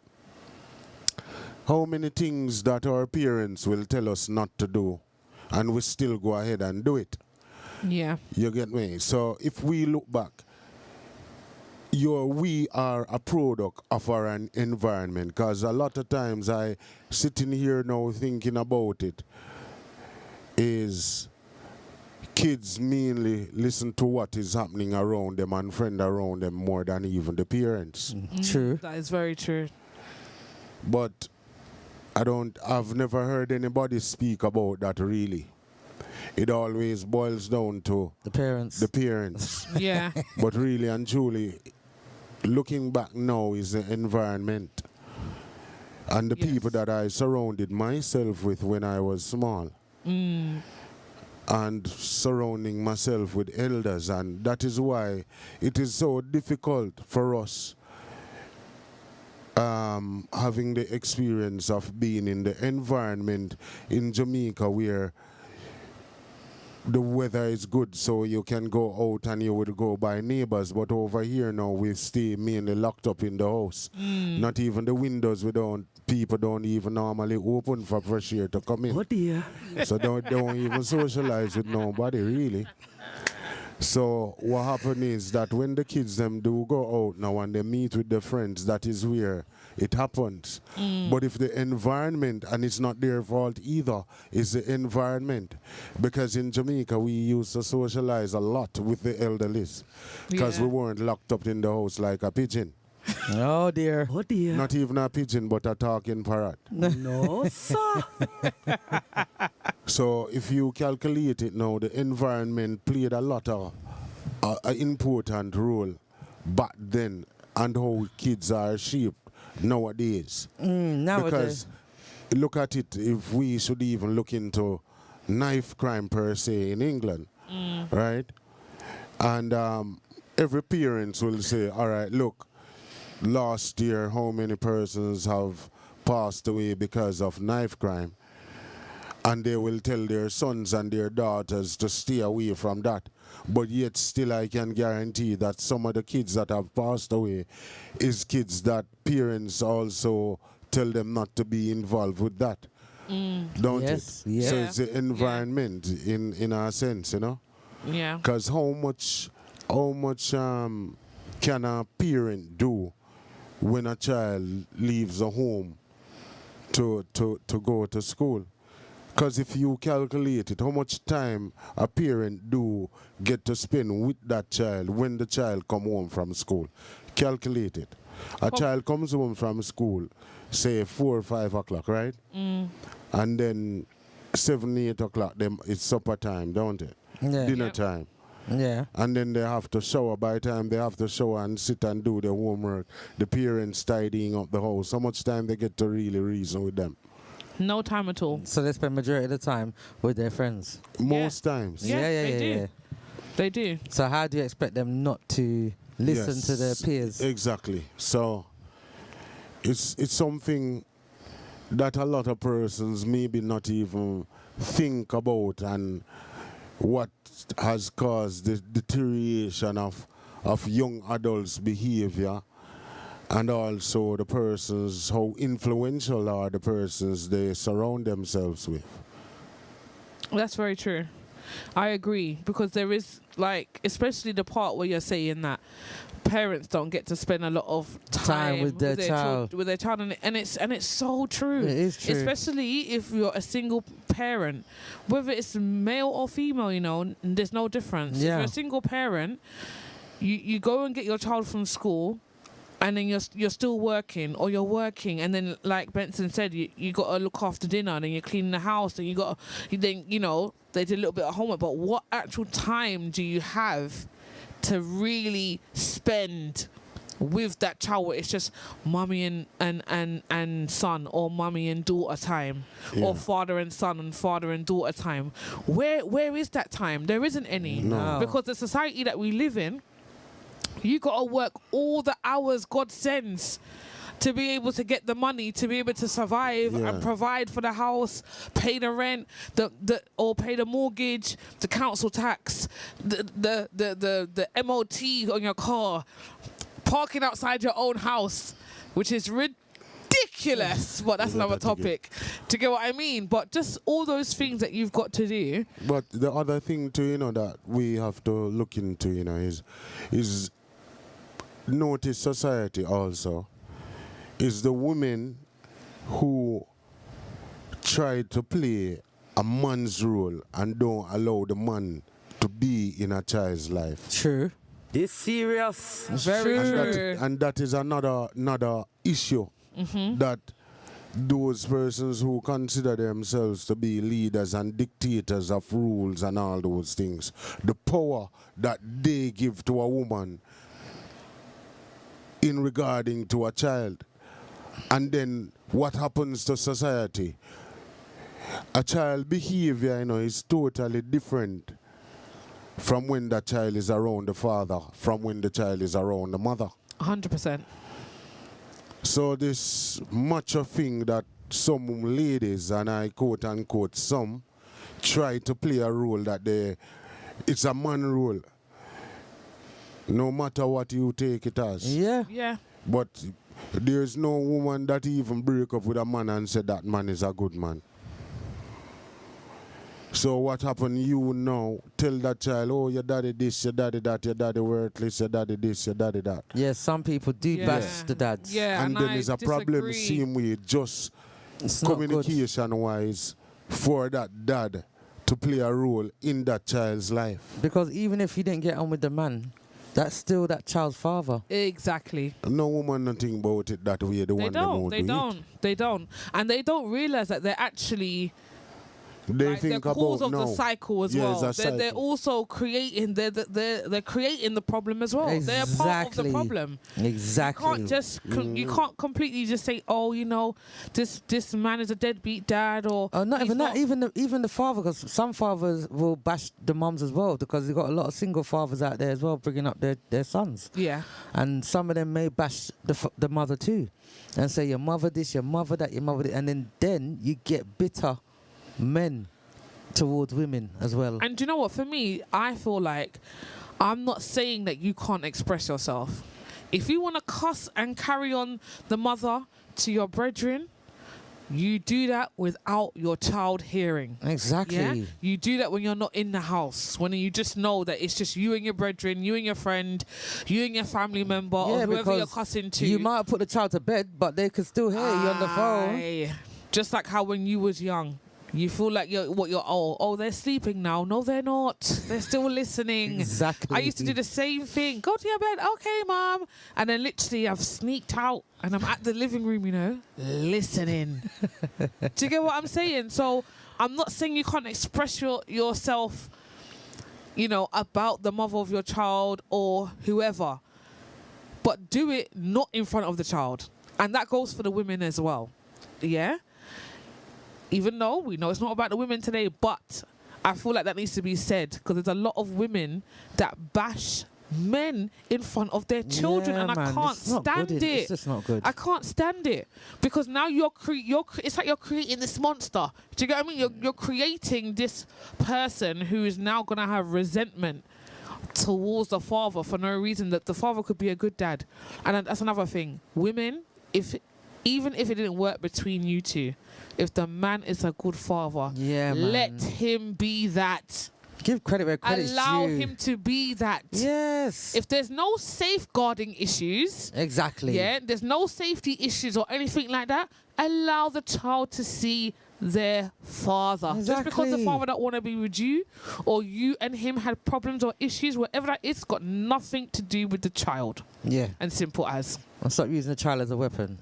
how many things that our parents will tell us not to do, and we still go ahead and do it. Yeah. You get me? So if we look back, we are a product of our environment, because a lot of times I sitting here now thinking about it, is kids mainly listen to what is happening around them and friend around them more than even the parents. True. That is very true. But I've never heard anybody speak about that really. It always boils down to The parents. the parents. Yeah. But really and truly, looking back now, is the environment and the Yes. people that I surrounded myself with when I was small. And surrounding myself with elders, and that is why it is so difficult for us having the experience of being in the environment in Jamaica where the weather is good, so you can go out and you will go by neighbors. But over here now, we stay mainly locked up in the house. Not even the windows, people don't even normally open for fresh air to come in. Oh dear. So don't even socialize with nobody really. So what happens is that when the kids them do go out now and they meet with their friends, that is where it happens. But if the environment, and it's not their fault either, it's the environment. Because in Jamaica we used to socialize a lot with the elderly, because we Yeah. weren't locked up in the house like a pigeon. Oh dear. Oh dear. Not even a pigeon, but a talking parrot. No, sir. So if you calculate it now, the environment played a lot of an important role back then, and how kids are shaped nowadays. Nowadays. Because look at it, if we should even look into knife crime per se in England, right? And every parent will say, all right, look, last year how many persons have passed away because of knife crime? And they will tell their sons and their daughters to stay away from that. But yet still I can guarantee that some of the kids that have passed away is kids that parents also tell them not to be involved with that. Don't Yes, it? yeah. So it's the environment in a sense, you know? Yeah. Because how much can a parent do when a child leaves a home to go to school? Because if you calculate it, how much time a parent do get to spend with that child when the child come home from school? Calculate it. A child comes home from school, say 4 or 5 o'clock, right? And then 7, 8 o'clock, them it's supper time, don't it? Yeah. Dinner Yep. time. Yeah. And then they have to shower. By the time they have to shower and sit and do their homework, the parents tidying up the house. How much time they get to really reason with them? No time at all. So they spend majority of the time with their friends. Most times. Yeah, they do. They do. So how do you expect them not to listen to their Yes, peers? Exactly. So it's something that a lot of persons maybe not even think about, and what has caused the deterioration of young adults' behavior, and also the persons, how influential are the persons they surround themselves with. That's very true. I agree, because there is, like, especially the part where you're saying that parents don't get to spend a lot of time with their child. with their child, and it's so true. It is true. Especially if you're a single parent, whether it's male or female, you know, there's no difference. If Yeah. you're a single parent, you go and get your child from school, and then you're still working, or you're working, and then, like Benson said, you got to look after dinner, and then you're cleaning the house, and then you know, they did a little bit of homework, but what actual time do you have to really spend with that child where it's just mummy and son, or mummy and daughter time, Yeah. or father and son and father and daughter time? Where is that time? There isn't any. No. Because the society that we live in, you got to work all the hours God sends to be able to get the money, to be able to survive Yeah. and provide for the house, pay the rent, or pay the mortgage, the council tax, the MOT on your car, parking outside your own house, which is ridiculous. But that's another topic. To get what I mean? But just all those things that you've got to do. But the other thing too, you know, that we have to look into, you know, is notice society also, is the women who try to play a man's role and don't allow the man to be in a child's life. True. This serious. Very true. And that is another issue, that those persons who consider themselves to be leaders and dictators of rules and all those things, the power that they give to a woman in regarding to a child, and then what happens to society. A child behavior, you know, is totally different from when the child is around the father, from when the child is around the mother. 100%. So this macho thing that some ladies, and I quote unquote some, try to play a role that it's a man role. No matter what you take it as. Yeah. Yeah. But there's no woman that even break up with a man and said that man is a good man. So what happened? You now tell that child, oh, your daddy this, your daddy that, your daddy worthless, your daddy this, your daddy that. Yeah, some people do Yeah. bash the dads. Yeah. And then I there's a problem, disagree. same way, just It's not good. communication-wise, for that dad to play a role in that child's life. Because even if you didn't get on with the man, that's still that child's father. Exactly. No woman nothing about it that way. The They one don't. They do it. don't. They don't. And they don't realize that they're actually They like, think the cause about of no. the cycle as Yeah, well. it's a They're cycle. also creating. They're creating the problem as well. They're a part of the Exactly. problem. Exactly. You can't just you can't completely just say, oh, you know, this man is a deadbeat dad, or Not he's even that, even the father, because some fathers will bash the mums as well, because you've got a lot of single fathers out there as well bringing up their sons. Yeah. And some of them may bash the mother too, and say your mother this, your mother that, your mother this, and then you get bitter men towards women as well. And do you know what? For me, I feel like I'm not saying that you can't express yourself. If you want to cuss and carry on the mother to your brethren, you do that without your child hearing. Exactly. Yeah? You do that when you're not in the house, when you just know that it's just you and your brethren, you and your friend, you and your family member, or whoever because you're cussing to. you might have put the child to bed, but they could still hear you on the phone. Aye. Just like how when you was young, You feel like they're sleeping now. No, they're not. They're still listening. Exactly. I used to do the same thing. Go to your bed. Okay, mom. And then literally I've sneaked out and I'm at the living room, listening. Do you get what I'm saying? So I'm not saying you can't express yourself, about the mother of your child or whoever. But do it not in front of the child. And that goes for the women as well. Yeah? Even though we know it's not about the women today, but I feel like that needs to be said because there's a lot of women that bash men in front of their children, and I can't stand it. It's just not good. I can't stand it because now it's like you're creating this monster. Do you get what I mean? You're creating this person who is now gonna have resentment towards the father for no reason. That the father could be a good dad, and that's another thing. Women, even if it didn't work between you two, if the man is a good father, let him be that. Give credit where credit's due. Allow him to be that. Yes. If there's no safeguarding issues, exactly. Yeah, there's no safety issues or anything like that, allow the child to see their father. Exactly. Just because the father don't want to be with you, or you and him had problems or issues, whatever that is, got nothing to do with the child. Yeah. And simple as. And stop using the child as a weapon.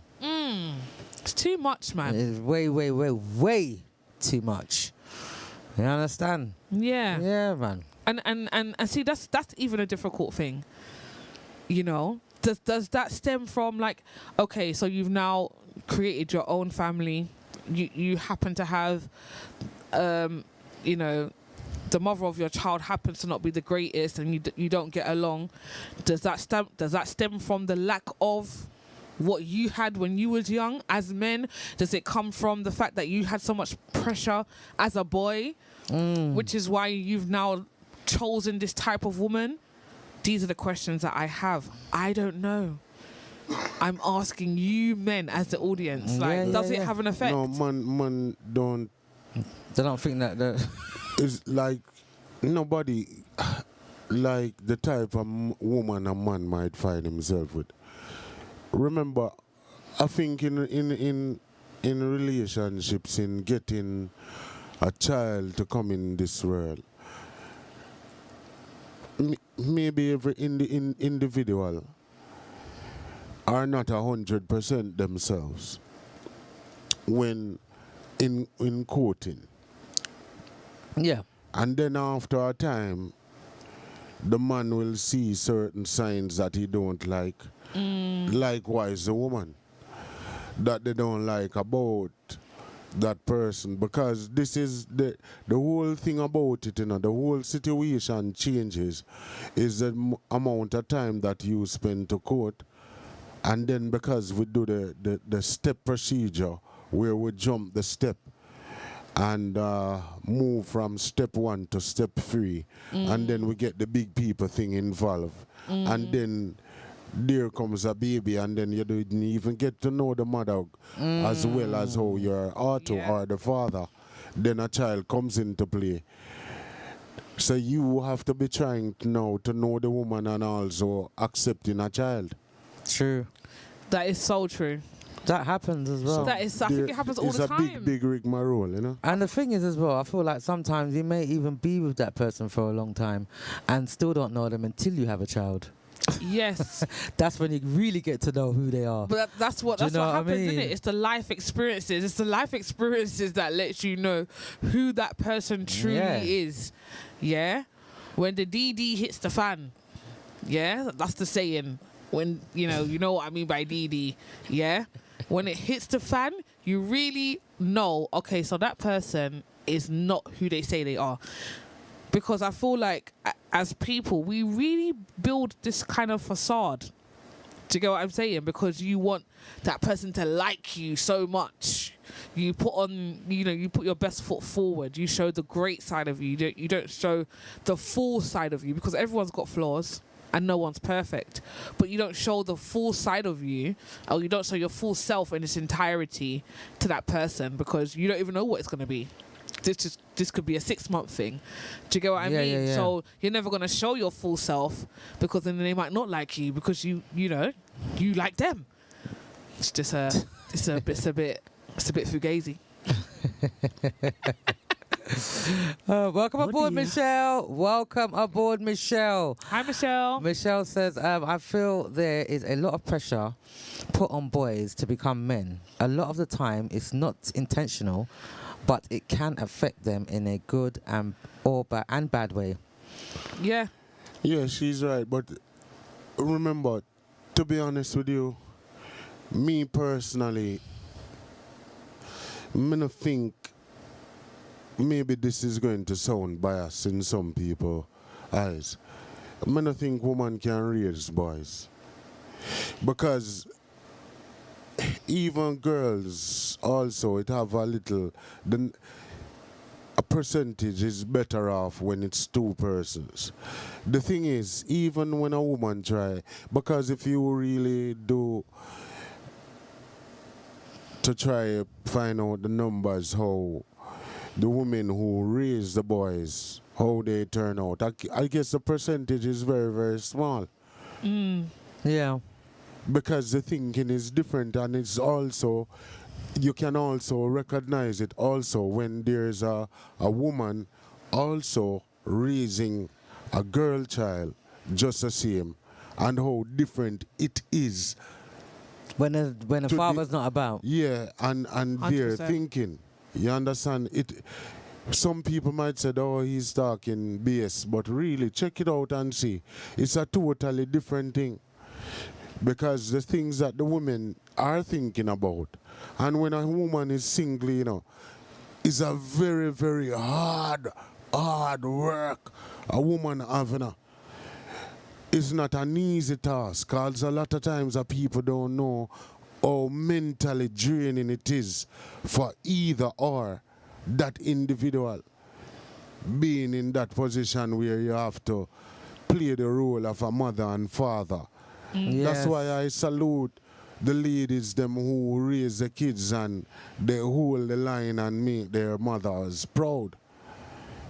It's too much, man. It's way, way, way, way too much. You understand? Yeah. Yeah, man. And see, that's even a difficult thing. Does that stem from okay, so you've now created your own family. You happen to have, the mother of your child happens to not be the greatest, and you don't get along. Does that stem from the lack of what you had when you was young as men? Does it come from the fact that you had so much pressure as a boy, which is why you've now chosen this type of woman? These are the questions that I have. I don't know. I'm asking you men as the audience. Does it have an effect? No, man don't. They don't think that. It's like nobody, like the type of woman a man might find himself with. Remember, I think in relationships, in getting a child to come in this world, maybe every individual are not 100% themselves when in courting. Yeah. And then after a time, the man will see certain signs that he don't like. Likewise, the woman, that they don't like about that person, because this is the whole thing about it. The whole situation changes is the amount of time that you spend to court, and then because we do the step procedure where we jump the step and move from step 1 to step 3, and then we get the big people thing involved, and then there comes a baby, and then you didn't even get to know the mother as well as how your auto or the father. Then a child comes into play. So you have to be trying now to know the woman and also accepting a child. True. That is so true. That happens as well. I think it happens all the time. It's a big rigmarole, And the thing is as well, I feel like sometimes you may even be with that person for a long time and still don't know them until you have a child. Yes. That's when you really get to know who they are. But that's what happens, I mean? isn't it? It's the life experiences. It's the life experiences that lets you know who that person truly is. Yeah? When the DD hits the fan. Yeah? That's the saying. When, you know what I mean by DD. Yeah? When it hits the fan, you really know, okay, so that person is not who they say they are. Because I feel like as people, we really build this kind of facade. Do you get what I'm saying? Because you want that person to like you so much. You put on, you put your best foot forward. You show the great side of you. You don't show the full side of you, because everyone's got flaws and no one's perfect. But you don't show the full side of you, or you don't show your full self in its entirety to that person, because you don't even know what it's going to be. This could be a 6-month thing. Do you get what I mean? Yeah. So you're never gonna show your full self, because then they might not like you, because you like them. It's just it's a bit fugazi. Welcome Oh, aboard, dear. Michelle. Welcome aboard, Michelle. Hi, Michelle. Michelle says, I feel there is a lot of pressure put on boys to become men. A lot of the time, it's not intentional, but it can affect them in a good and bad way. Yeah. Yeah, she's right. But remember, to be honest with you, me personally, I don't think maybe this is going to sound biased in some people's eyes. I don't think women can raise boys. Because even girls also, it have a little, a percentage is better off when it's two persons. The thing is, even when a woman try, because if you really do to try find out the numbers, how the women who raise the boys, how they turn out, I guess the percentage is very, very small. Yeah. Because the thinking is different, and it's also, you can also recognize it also when there's a woman also raising a girl child just the same, and how different it is. When a To father's the- not about. Yeah, and they're 100%. thinking. You understand? Some people might say, oh, he's talking BS, but really, check it out and see. It's a totally different thing. Because the things that the women are thinking about, and when a woman is single, you know, is a very, very hard work a woman having. It's not an easy task, because a lot of times the people don't know how mentally draining it is for either or that individual being in that position where you have to play the role of a mother and father. That's why I salute the ladies them who raise the kids and they hold the line and make their mothers proud.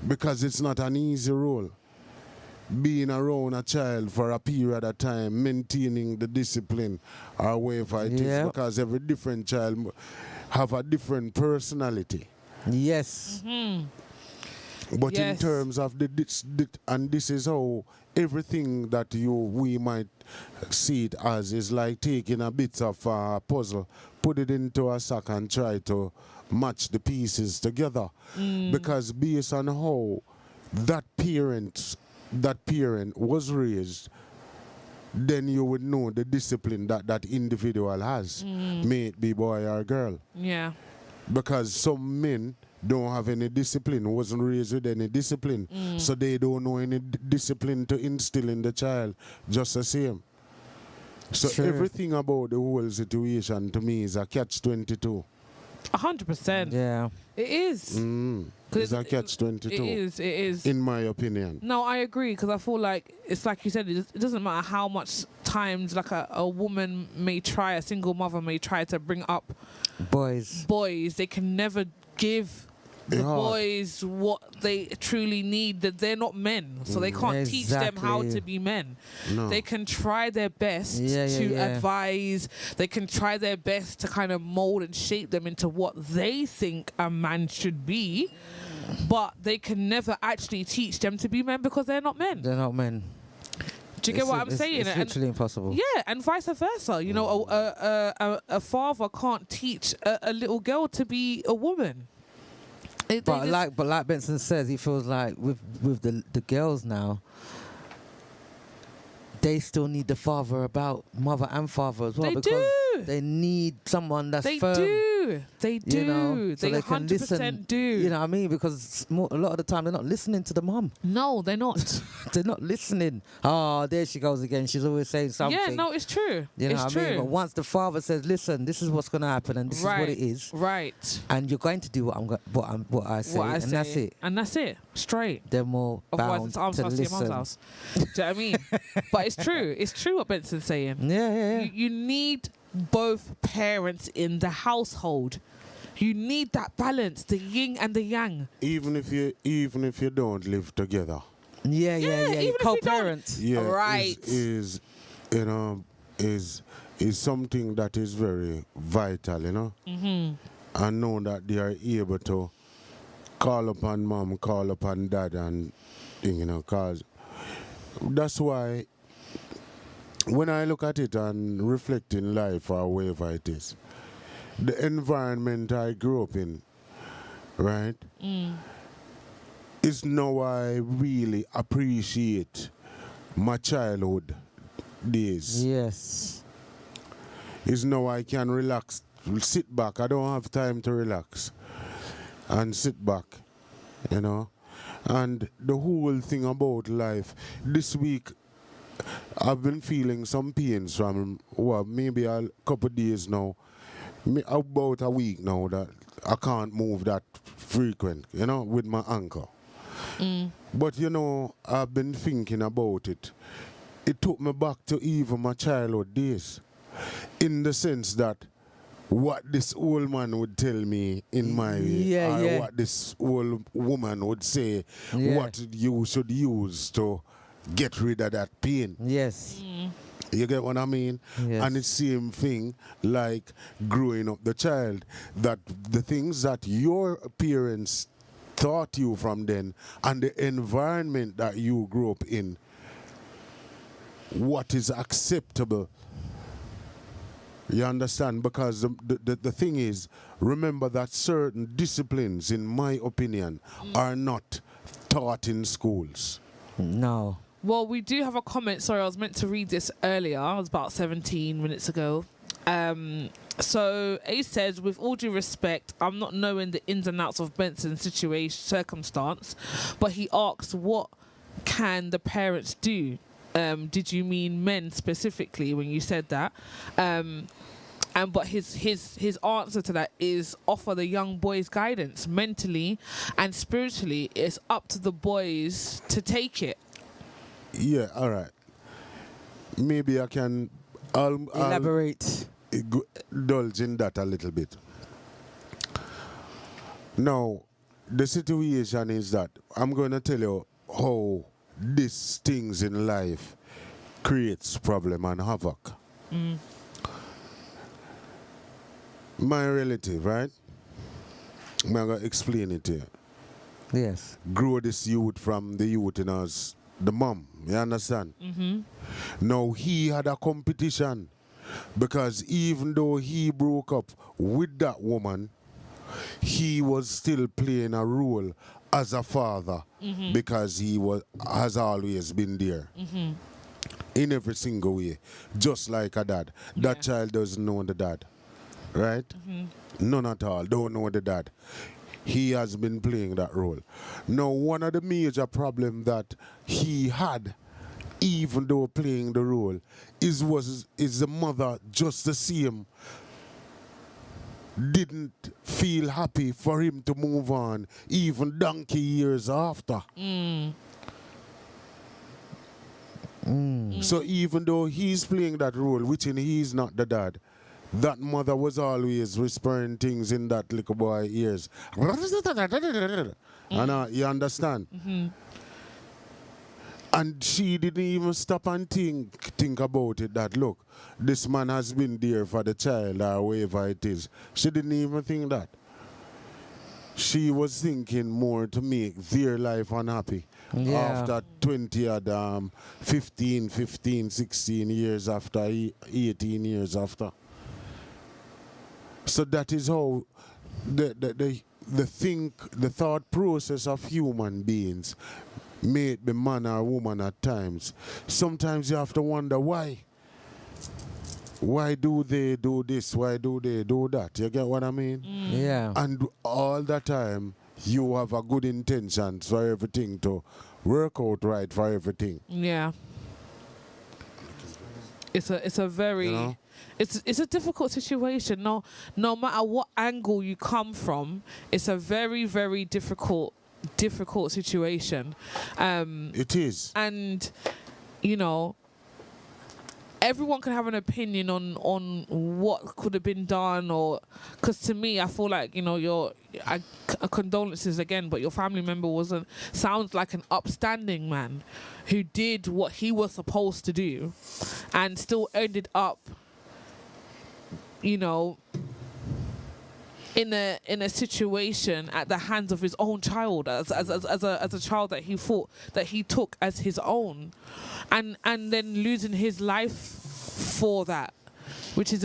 Because it's not an easy role. Being around a child for a period of time, maintaining the discipline or whatever it is, Yep. because every different child have a different personality. Yes. But in Yes. terms of and this is how everything that we might see it as is like taking a bit of a puzzle, put it into a sack and try to match the pieces together. Because based on how that parent was raised, then you would know the discipline that that individual has, may it be boy or girl. Yeah. Because some men don't have any discipline, wasn't raised with any discipline, so they don't know any discipline to instill in the child, just the same. So Sure. everything about the whole situation to me is a catch-22. 100%. Yeah. It is. 'Cause It's a it catch-22, is. It is. in my opinion. No, I agree, because I feel like it's like you said, it doesn't matter how much times like a woman may try, a single mother may try to bring up Boys. boys, they can never give the Yeah. boys what they truly need, that they're not men, so they can't teach them how Exactly. to be men. No. They can try their best Yeah, to yeah. advise, they can try their best to kind of mold and shape them into what they think a man should be, but they can never actually teach them to be men because they're not men. They're not men. Do you get what I'm It's saying? It's And- literally impossible. yeah, and vice versa. You know, a father can't teach a little girl to be a woman. They But just- like Benson says, he feels like with the girls now, they still need the father about, mother and father as well, They because do. they need someone that's They firm. do. They do. You know, so they they can 100% listen. do. You know what I mean? Because a lot of the time they're not listening to the mum. No, they're not. They're not listening. Oh, there she goes again. She's always saying something. Yeah, no, it's true. You know it's what true. I mean? But once the father says, "Listen, this is what's going to happen, and this is what Right. it is, Right. and you're going to do what I say, What I and say. that's it," And that's it. Straight. they're more Otherwise, bound it's arm's to house to your listen. mum's house. Do you know what I mean? But it's true. It's true what Benson's saying. Yeah. You need both parents in the household. You need that balance, the yin and the yang. Even if you don't live together. Yeah. even if you don't- Co-parent. Yeah, Right. is you know is something that is very vital, you know. and know that they are able to call upon mom, call upon dad, and cause that's why when I look at it and reflect in life or wherever it is, the environment I grew up in, right, is now I really appreciate my childhood days. Yes. Is now I can relax, sit back. I don't have time to relax and sit back, And the whole thing about life, this week I've been feeling some pains from, maybe a couple of days now, about a week now, that I can't move that frequent, with my ankle. But I've been thinking about it. It took me back to even my childhood days, in the sense that what this old man would tell me in my way, what this old woman would say, what you should use to get rid of that pain. Yes. You get what I mean? Yes. And it's same thing like growing up the child, that the things that your parents taught you from then and the environment that you grew up in, what is acceptable. You understand? Because the thing is, remember that certain disciplines, in my opinion, are not taught in schools. No. Well, we do have a comment. Sorry, I was meant to read this earlier. It was about 17 minutes ago. So Ace says, with all due respect, I'm not knowing the ins and outs of Benson's circumstance, but he asks, what can the parents do? Did you mean men specifically when you said that? But his answer to that is offer the young boys guidance mentally and spiritually. It's up to the boys to take it. Yeah, all right. Maybe I can elaborate. Indulge in that a little bit. Now, the situation is that I'm going to tell you how these things in life creates problem and havoc. My relative, right? I'm going to explain it to you. Yes. Grow this youth from the youth in us, the mom, you understand? Now, he had a competition, because even though he broke up with that woman, he was still playing a role as a father, because he has always been there in every single way, just like a dad. That child doesn't know the dad, right? None at all, don't know the dad. He has been playing that role. Now, one of the major problems that he had, even though playing the role, is the mother just the same didn't feel happy for him to move on, even donkey years after. So even though he's playing that role, which he's not the dad, that mother was always whispering things in that little boy's ears. And you understand? And she didn't even stop and think about it, that look, this man has been there for the child or whatever it is. She didn't even think that. She was thinking more to make their life unhappy. After 15, 16 years after, 18 years after. So that is how the thought process of human beings, may it be man or woman at times. Sometimes you have to wonder why. Why do they do this? Why do they do that? You get what I mean? Yeah. And all the time, you have a good intentions for everything to work out right for everything. Yeah. It's a very it's a difficult situation. No matter what angle you come from, it's a very, very difficult situation. It is. And everyone can have an opinion on what could have been done, or because to me, I feel like condolences again, but your family member sounds like an upstanding man who did what he was supposed to do, and still ended up, in a situation at the hands of his own child, as a child that he thought that he took as his own, and then losing his life for that, which is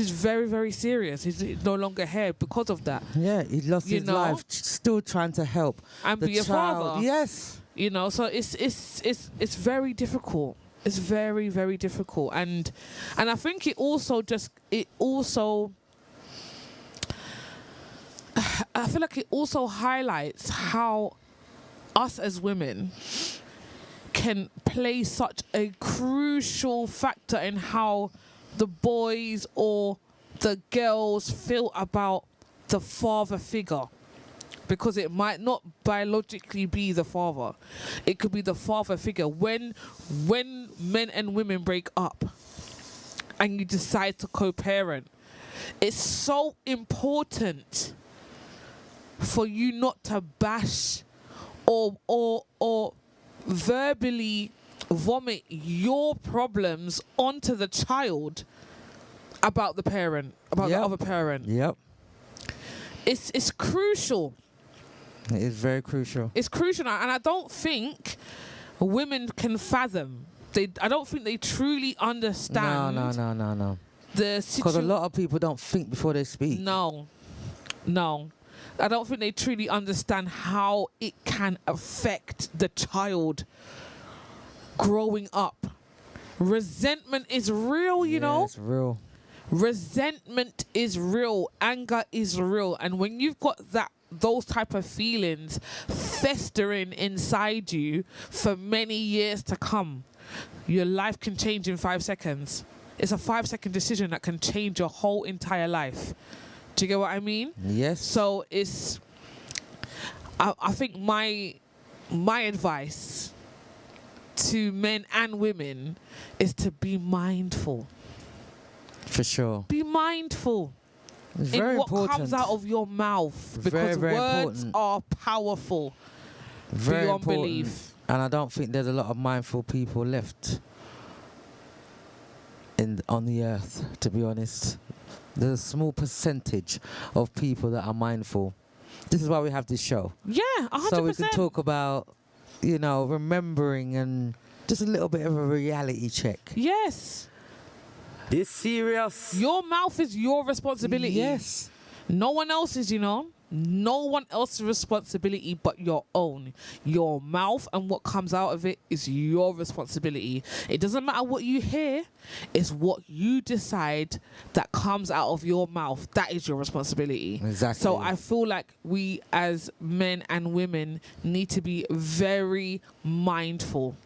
very, very serious. He's no longer here because of that. Yeah, he lost You his know? life, still trying to help And the be a child. father. Yes. You know, so it's very difficult. It's very, very difficult, and I think it also I feel like it also highlights how us as women can play such a crucial factor in how the boys or the girls feel about the father figure. Because it might not biologically be the father. It could be the father figure. When men and women break up and you decide to co-parent, it's so important for you not to bash or verbally vomit your problems onto the child about the parent, about the other parent. Yep. It's crucial. It is very crucial. It's crucial, and I don't think women can fathom. I don't think they truly understand. No. The Because a lot of people don't think before they speak. No. I don't think they truly understand how it can affect the child growing up. Resentment is real, you know. It's real. Resentment is real. Anger is real, and when you've got those type of feelings festering inside you for many years to come, your life can change in 5 seconds. It's a 5-second decision that can change your whole entire life. Do you get what I mean? Yes. So I think my advice to men and women is to be mindful. For sure. Be mindful. It's very in what important. comes out of your mouth, because Very words important. are powerful Very beyond important. belief. And I don't think there's a lot of mindful people left on the earth, to be honest. There's a small percentage of people that are mindful. This is why we have this show. Yeah, 100%. So we can talk about, remembering and just a little bit of a reality check. Yes, This serious. your mouth is your responsibility. Yes. No one else's, no one else's responsibility but your own. Your mouth and what comes out of it is your responsibility. It doesn't matter what you hear, it's what you decide that comes out of your mouth. That is your responsibility. Exactly. So I feel like we as men and women need to be very mindful.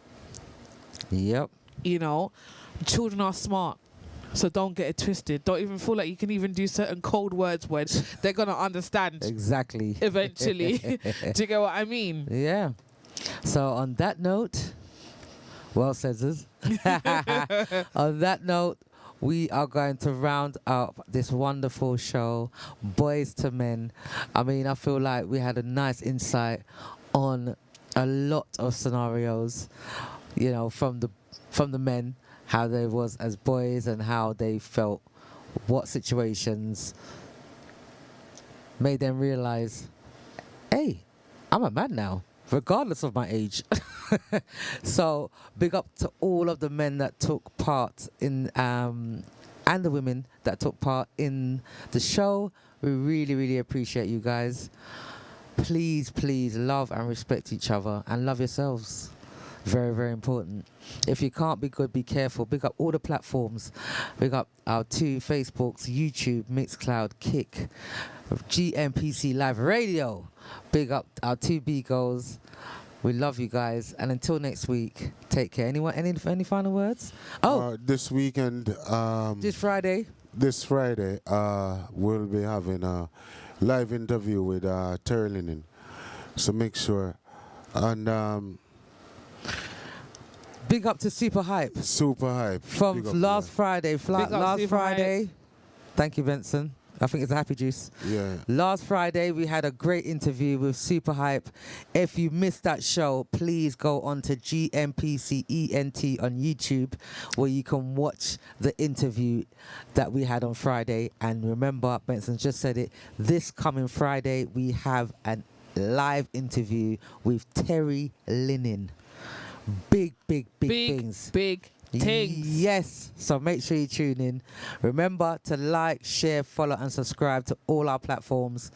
Yep. Children are smart. So don't get it twisted. Don't even feel like you can even do certain cold words when they're going to understand Exactly. eventually. Do you get what I mean? Yeah. So on that note, well said, Ziz. On that note, we are going to round up this wonderful show, Boys to Men. I mean, I feel like we had a nice insight on a lot of scenarios, from the men, how they was as boys and how they felt, what situations made them realize, hey, I'm a man now, regardless of my age. So big up to all of the men that took part in, and the women that took part in the show. We really, really appreciate you guys. Please, please love and respect each other and love yourselves. Very, very important. If you can't be good, be careful. Big up all the platforms. Big up our 2 Facebooks, YouTube, Mixcloud, Kick, GMPC Live Radio. Big up our 2 B-Goals. We love you guys. And until next week, take care. Anyone, any final words? This weekend. This Friday. This Friday, we'll be having a live interview with Terry Linen. So make sure. And big up to Super Hype. Super Hype. From Big up last to Friday. Big up Last Super Friday. Hype. Thank you, Benson. I think it's a Happy Juice. Yeah. Last Friday, we had a great interview with Super Hype. If you missed that show, please go on to GMPCENT on YouTube, where you can watch the interview that we had on Friday. And remember, Benson just said it, this coming Friday, we have a live interview with Terry Linen. Big things. Big things. Yes. So make sure you tune in. Remember to like, share, follow, and subscribe to all our platforms.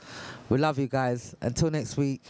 We love you guys. Until next week.